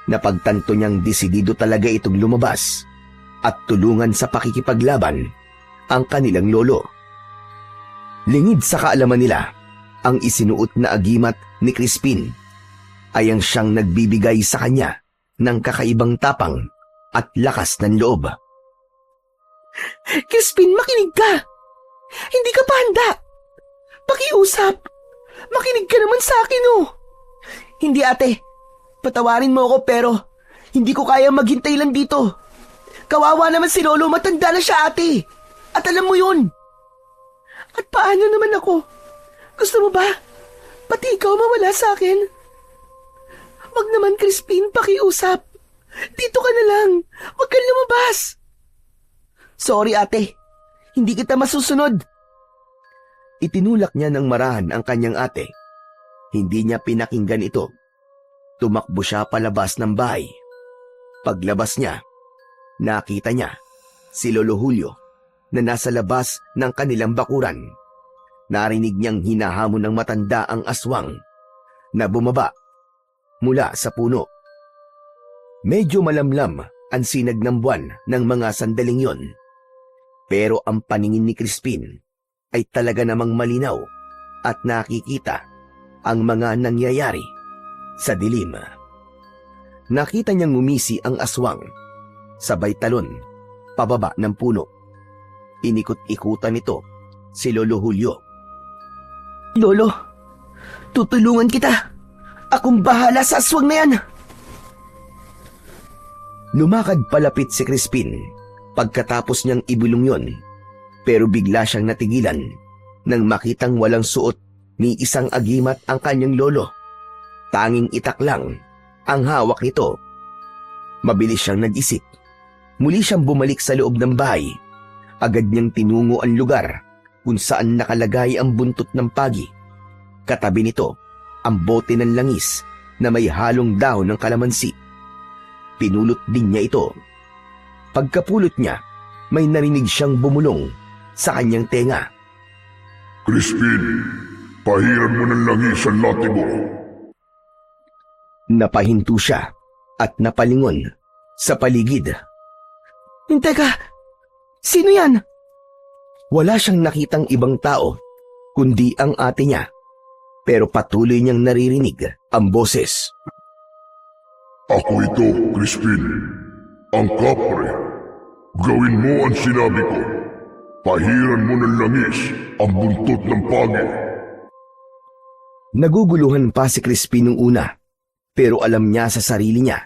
Napagtanto niyang desidido talaga itong lumabas at tulungan sa pakikipaglaban ang kanilang lolo. Lingid sa kaalaman nila, ang isinuot na agimat ni Crispin ay ang siyang nagbibigay sa kanya ng kakaibang tapang at lakas ng loob. Crispin, makinig ka. Hindi ka pa handa. Pakiusap. Makinig ka naman sa akin, oh. Hindi, ate. Patawarin mo ako pero hindi ko kaya maghintay lang dito. Kawawa naman si Lolo, matanda na siya, ate. At alam mo yun. At paano naman ako? Gusto mo ba? Pati ikaw mawala sa akin? Wag naman, Crispin, pakiusap. Dito ka na lang. Wag kang lumabas. Sorry, ate. Hindi kita masusunod. Itinulak niya ng marahan ang kanyang ate. Hindi niya pinakinggan ito. Tumakbo siya palabas ng bahay. Paglabas niya, nakita niya si Lolo Julio na nasa labas ng kanilang bakuran. Narinig niyang hinahamon ng matanda ang aswang na bumaba mula sa puno. Medyo malamlam ang sinag ng buwan ng mga sandaling yon. Pero ang paningin ni Crispin ay talaga namang malinaw at nakikita ang mga nangyayari sa dilim. Nakita niyang ngumisi ang aswang, sabay talon, pababa ng puno. Inikot-ikutan nito si Lolo Julio. Lolo, tutulungan kita. Akong bahala sa aswang na yan. Lumakad palapit si Crispin pagkatapos niyang ibulong yon, pero bigla siyang natigilan nang makitang walang suot ni isang agimat ang kanyang lolo. Tanging itak lang ang hawak nito. Mabilis siyang nag-isip. Muli siyang bumalik sa loob ng bahay. Agad niyang tinungo ang lugar kung saan nakalagay ang buntot ng pagi. Katabi nito ang bote ng langis na may halong dahon ng kalamansi. Pinulot din niya ito. Pagkapulot niya, may narinig siyang bumulong sa kanyang tenga. Crispin, pahiran mo ng langis ang lati mo. Napahinto siya at napalingon sa paligid. Teka, sino yan? Wala siyang nakitang ibang tao kundi ang ate niya, pero patuloy niyang naririnig ang boses. Ako ito, Crispin. Ang kapre. Gawin mo ang sinabi ko. Pahiran mo ng langis ang buntot ng pagi. Naguguluhan pa si Crispin nung una, pero alam niya sa sarili niya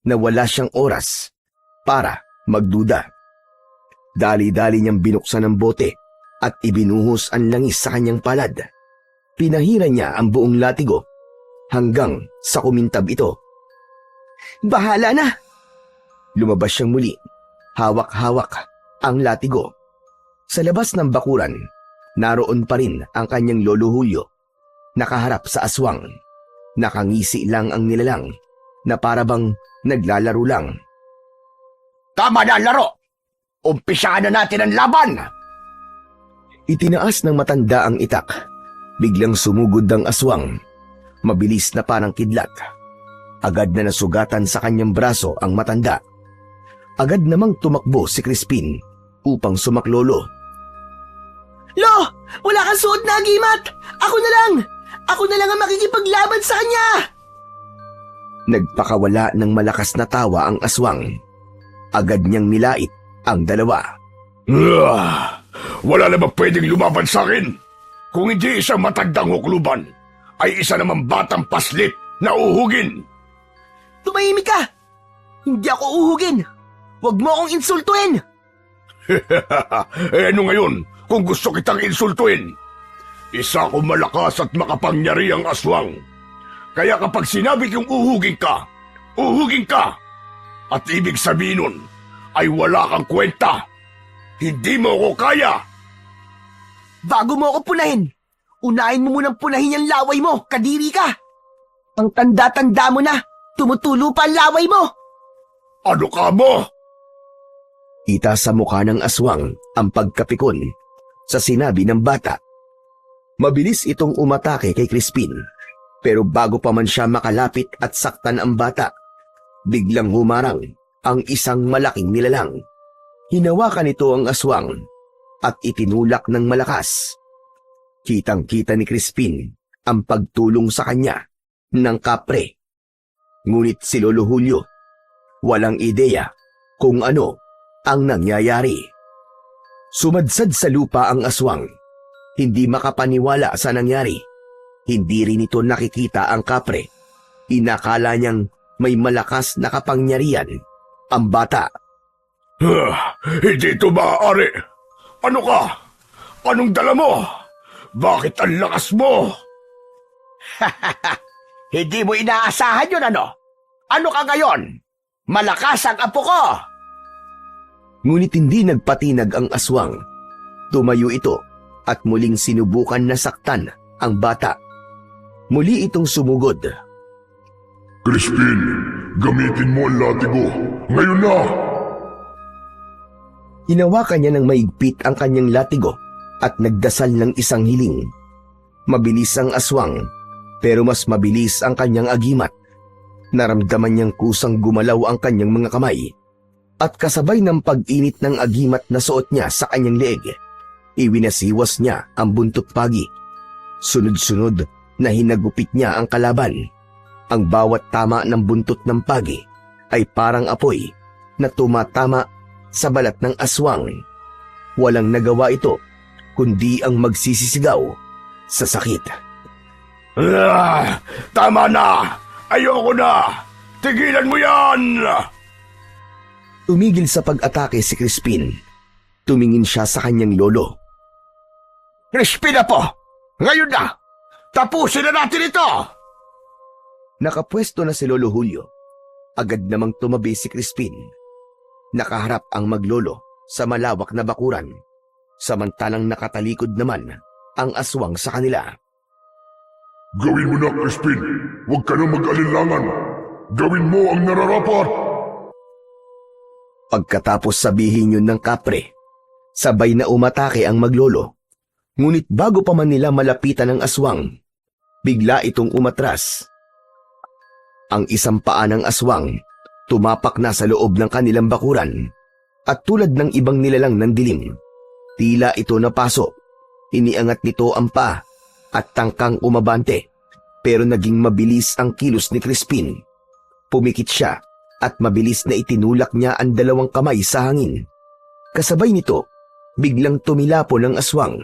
na wala siyang oras para magduda. Dali-dali niyang binuksan ang bote at ibinuhos ang langis sa kanyang palad. Pinahiran niya ang buong latigo hanggang sa kumintab ito. Bahala na. Lumabas siyang muli, hawak-hawak ang latigo. Sa labas ng bakuran, naroon pa rin ang kanyang Lolo Julio, nakaharap sa aswang. Nakangisi lang ang nilalang na parabang naglalaro lang. Tama na ang laro! Umpisahan na natin ang laban! Itinaas ng matanda ang itak. Biglang sumugod ang aswang. Mabilis na parang kidlat. Agad na nasugatan sa kanyang braso ang matanda. Agad namang tumakbo si Crispin upang sumaklolo. Lo! Wala kang suot na agimat! Ako na lang! Ako na lang ang makikipaglaban sa kanya! Nagpakawala ng malakas na tawa ang aswang. Agad niyang nilait ang dalawa. Wala namang pwedeng lumaban sa akin. Kung hindi isang matandang hukluban, ay isa namang batang paslit na uhugin. Tumahimik ka! Hindi ako uhugin! Huwag mo akong insultuin! Ano ngayon kung gusto kitang insultuin? Isa akong malakas at makapangyarihang aswang. Kaya kapag sinabi kong uhugin ka, uhugin ka. At ibig sabihin nun ay wala kang kwenta. Hindi mo ako kaya. Bago mo ako punahin, unahin mo munang punahin yung laway mo, kadiri ka! Ang tanda-tanda mo na, tumutulo pa ang laway mo! Ano ka mo? Ita sa mukha ng aswang ang pagkapikon sa sinabi ng bata. Mabilis itong umatake kay Crispin, pero bago pa man siya makalapit at saktan ang bata, biglang humarang ang isang malaking nilalang. Hinawakan nito ang aswang at itinulak ng malakas. Kitang-kita ni Crispin ang pagtulong sa kanya ng kapre. Ngunit si Lolo Julio, walang ideya kung ano ang nangyayari. Sumadsad sa lupa ang aswang. Hindi makapaniwala sa nangyari. Hindi rin ito nakikita ang kapre. Inakala niyang may malakas na kapangyarihan ang bata. Hindi ito maaari. Ano ka? Anong dala mo? Bakit ang lakas mo? Hindi mo inaasahan yun, ano? Ano ka ngayon? Malakas ang apo ko! Ngunit hindi nagpatinag ang aswang. Tumayo ito at muling sinubukan na saktan ang bata. Muli itong sumugod. Crispin, gamitin mo ang latigo. Ngayon na! Hinawakan niya ng maigpit ang kanyang latigo at nagdasal ng isang hiling. Mabilis ang aswang, pero mas mabilis ang kanyang agimat. Naramdaman niyang kusang gumalaw ang kanyang mga kamay. At kasabay ng pag-init ng agimat na suot niya sa kanyang leeg, iwinasiwas niya ang buntot pagi. Sunod-sunod na hinagupit niya ang kalaban. Ang bawat tama ng buntot ng pagi ay parang apoy na tumatama sa balat ng aswang. Walang nagawa ito kundi ang magsisisigaw sa sakit. Tama na! Ayoko na! Tigilan mo yan! Tumigil sa pag-atake si Crispin. Tumingin siya sa kanyang lolo. Crispin na po! Ngayon na! Tapusin na natin ito! Nakapwesto na si Lolo Julio. Agad namang tumabi si Crispin. Nakaharap ang maglolo sa malawak na bakuran, samantalang nakatalikod naman ang aswang sa kanila. Gawin mo na, Crispin! Huwag ka na mag-alinlangan! Gawin mo ang nararapat! Pagkatapos sabihin yun ng kapre, sabay na umatake ang maglolo. Ngunit bago pa man nila malapitan ang aswang, bigla itong umatras. Ang isang paa ng aswang tumapak na sa loob ng kanilang bakuran at tulad ng ibang nilalang ng dilim, tila ito napaso. Iniangat nito ang paa at tangkang umabante, pero naging mabilis ang kilos ni Crispin. Pumikit siya at mabilis na itinulak niya ang dalawang kamay sa hangin. Kasabay nito, biglang tumilapon ang aswang.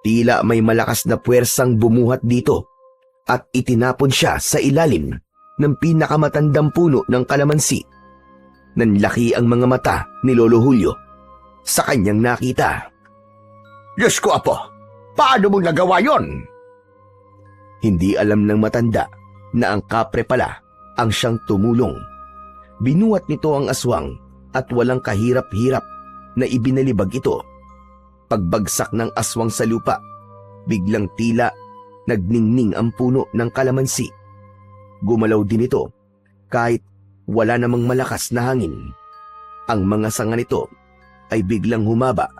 Tila may malakas na puwersang bumuhat dito at itinapon siya sa ilalim ng pinakamatandang puno ng kalamansi. Nanlaki ang mga mata ni Lolo Julio sa kanyang nakita. Diyos ko, apo! Paano mong nagawa yon? Hindi alam ng matanda na ang kapre pala ang siyang tumulong. Binuhat nito ang aswang at walang kahirap-hirap na ibinalibag ito. Pagbagsak ng aswang sa lupa, biglang tila nagningning ang puno ng kalamansi. Gumalaw din ito kahit wala namang malakas na hangin. Ang mga sanga nito ay biglang humaba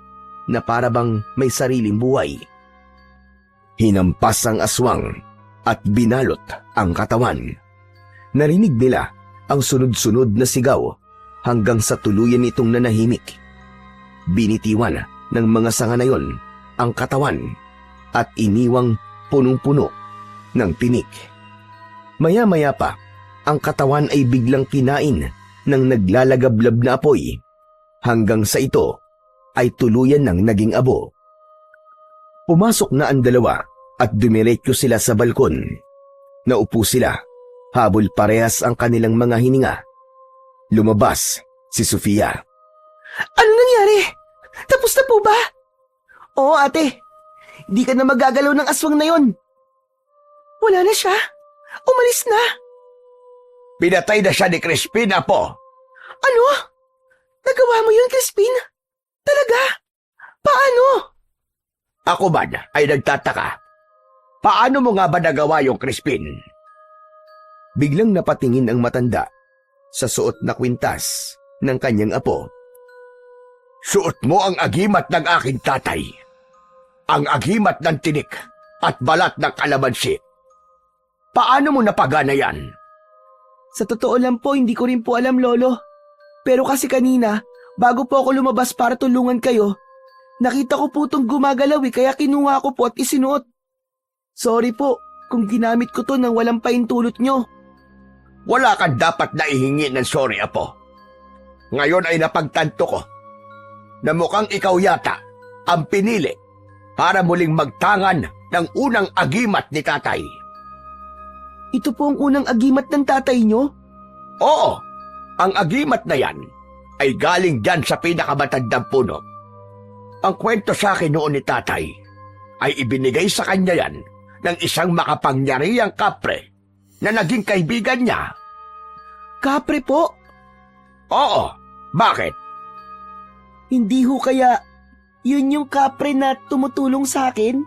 na parabang may sariling buhay. Hinampas ang aswang at binalot ang katawan. Narinig nila ang sunod-sunod na sigaw hanggang sa tuluyan itong nanahimik. Binitiwan ng mga sanga na yon ang katawan at iniwang punong-puno ng tinik. Maya-maya pa, ang katawan ay biglang kinain ng naglalagablab na apoy hanggang sa ito ay tuluyan ng naging abo. Pumasok na ang dalawa at dumiretso sila sa balkon. Naupo sila, habol parehas ang kanilang mga hininga. Lumabas si Sofia. Ano nangyari? Tapos na po ba? Oo, ate. Di ka na magagalaw ng aswang na yon. Wala na siya. Umalis na. Pinatay na siya ni Crispin, Apo. Ano? Nagawa mo yun, Crispin? Talaga? Paano? Ako man ay nagtataka. Paano mo nga ba nagawa yung Crispin? Biglang napatingin ang matanda sa suot na kwintas ng kanyang apo. Suot mo ang agimat ng aking tatay. Ang agimat ng tinik at balat ng kalamansi. Paano mo napagana yan? Sa totoo lang po, hindi ko rin po alam, Lolo. Pero kasi kanina, bago po ako lumabas para tulungan kayo, nakita ko po itong gumagalaw kaya kinuha ko po at isinuot. Sorry po kung ginamit ko to nang walang paintulot nyo. Wala kang dapat na ihingi ng sorry, Apo. Ngayon ay napagtanto ko na mukhang ikaw yata ang pinili para muling magtangan ng unang agimat ni tatay. Ito po ang unang agimat ng tatay nyo? Oo, ang agimat na yan ay galing dyan sa pinakamatandang puno. Ang kwento sa akin noon ni tatay ay ibinigay sa kanya yan ng isang makapangyarihang kapre na naging kaibigan niya. Kapre po? Oo, bakit? Hindi ho kaya yun yung kapre na tumutulong sa akin?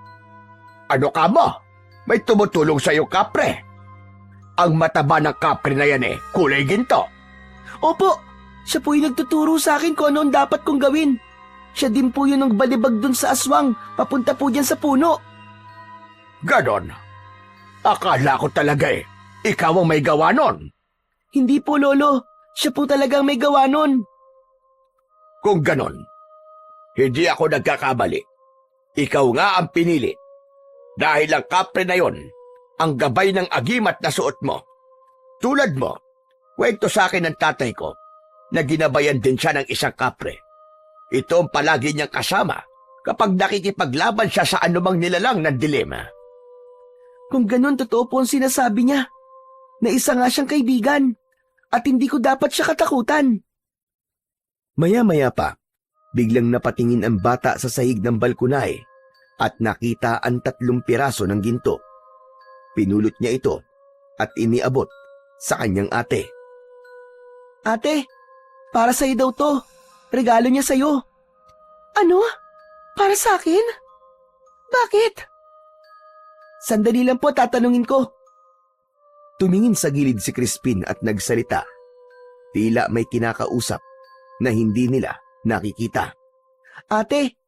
Ano ka mo? May tumutulong sa iyo kapre. Ang mataba ng kapre na yan kulay ginto. Opo, siya po yung nagtuturo sa akin kung ano ang dapat kong gawin. Siya din po yung nagbalibag dun sa aswang, papunta po dyan sa puno. Ganon. Akala ko talaga ikaw ang may gawa nun. Hindi po, Lolo. Siya po talagang may gawa nun. Kung ganon, hindi ako nagkakamali. Ikaw nga ang pinili. Dahil ang kapre na yon, ang gabay ng agimat na suot mo. Tulad mo, kwento sa akin ng tatay ko na ginabayan din siya ng isang kapre. Ito ang palagi niyang kasama kapag nakikipaglaban siya sa anumang nilalang ng dilema. Kung ganun, totoo po ang sinasabi niya, na isa nga siyang kaibigan at hindi ko dapat siya katakutan. Maya-maya pa, biglang napatingin ang bata sa sahig ng balkonahe at nakita ang 3 piraso ng ginto. Pinulot niya ito at iniabot sa kanyang ate. Ate, para sa'yo daw to. Regalo niya sa'yo. Ano? Para sa akin? Bakit? Sandali lang po, tatanungin ko. Tumingin sa gilid si Crispin at nagsalita. Tila may kinakausap na hindi nila nakikita. Ate,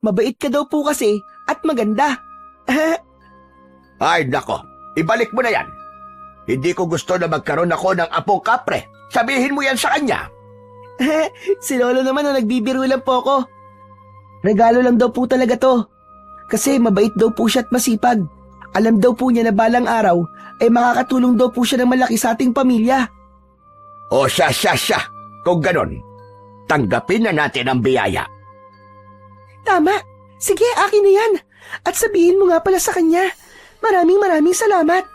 mabait ka daw po kasi at maganda. Ay nako, ibalik mo na yan. Hindi ko gusto na magkaroon ako ng apong kapre. Sabihin mo yan sa kanya. Si Lolo naman na nagbibiro lang po ako. Regalo lang daw po talaga to. Kasi mabait daw po siya at masipag. Alam daw po niya na balang araw ay makakatulong daw po siya ng malaki sa ating pamilya. O siya. Kung ganon, tanggapin na natin ang biyaya. Tama. Sige, akin na yan. At sabihin mo nga pala sa kanya. Maraming salamat.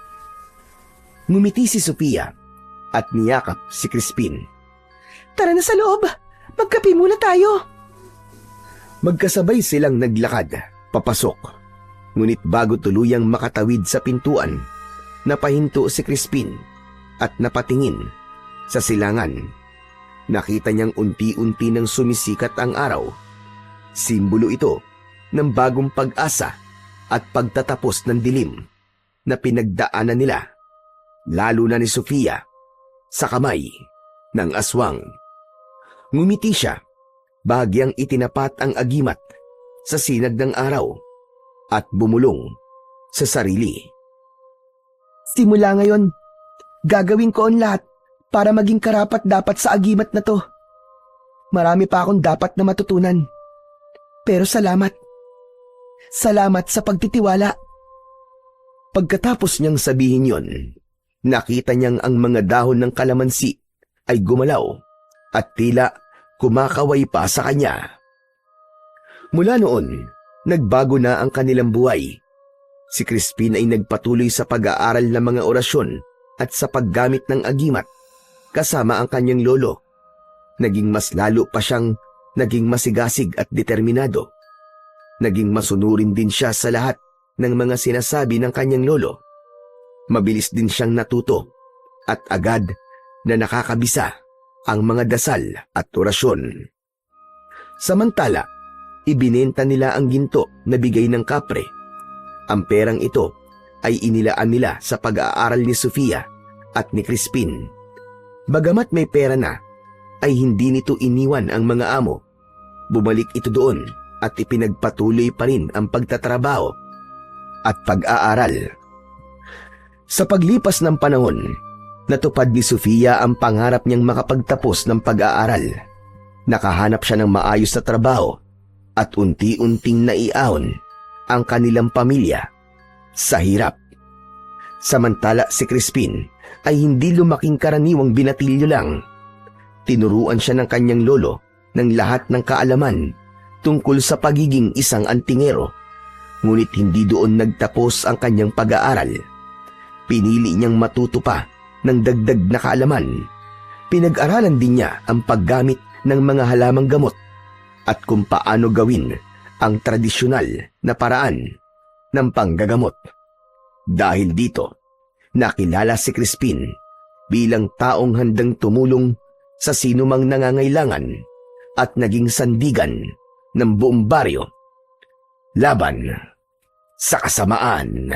Ngumiti si Sofia at niyakap si Crispin. Tara na sa loob. Magkape muna tayo. Magkasabay silang naglakad, papasok. Ngunit bago tuluyang makatawid sa pintuan, napahinto si Crispin at napatingin sa silangan. Nakita niyang unti-unti nang sumisikat ang araw. Simbolo ito ng bagong pag-asa at pagtatapos ng dilim na pinagdaanan nila, lalo na ni Sofia, sa kamay ng aswang. Ngumiti siya bahagyang itinapat ang agimat sa sinag ng araw at bumulong sa sarili. Simula ngayon, gagawin ko ang lahat para maging karapat-dapat sa agimat na to. Marami pa akong dapat na matutunan. Pero salamat. Salamat sa pagtitiwala. Pagkatapos niyang sabihin yon, nakita niyang ang mga dahon ng kalamansi ay gumalaw at tila kumakaway pa sa kanya. Mula noon, nagbago na ang kanilang buhay. Si Crispin ay nagpatuloy sa pag-aaral ng mga orasyon at sa paggamit ng agimat kasama ang kanyang lolo. Naging mas lalo pa siyang naging masigasig at determinado. Naging masunurin din siya sa lahat ng mga sinasabi ng kanyang lolo. Mabilis din siyang natuto at agad na nakakabisa ang mga dasal at orasyon. Samantala, ibinenta nila ang ginto na bigay ng kapre. Ang perang ito ay inilaan nila sa pag-aaral ni Sofia at ni Crispin. Bagamat may pera na, ay hindi nito iniwan ang mga amo. Bumalik ito doon at ipinagpatuloy pa rin ang pagtatrabaho at pag-aaral. Sa paglipas ng panahon, natupad ni Sofia ang pangarap niyang makapagtapos ng pag-aaral. Nakahanap siya ng maayos na trabaho at unti-unting naiahon ang kanilang pamilya sa hirap. Samantala si Crispin ay hindi lumaking karaniwang binatilyo lang. Tinuruan siya ng kanyang lolo ng lahat ng kaalaman tungkol sa pagiging isang antingero. Ngunit hindi doon nagtapos ang kanyang pag-aaral. Pinili niyang matuto pa ng dagdag na kaalaman. Pinag-aralan din niya ang paggamit ng mga halamang gamot at kung paano gawin ang tradisyonal na paraan ng panggagamot. Dahil dito, nakilala si Crispin bilang taong handang tumulong sa sinumang nangangailangan at naging sandigan ng buong baryo laban sa kasamaan.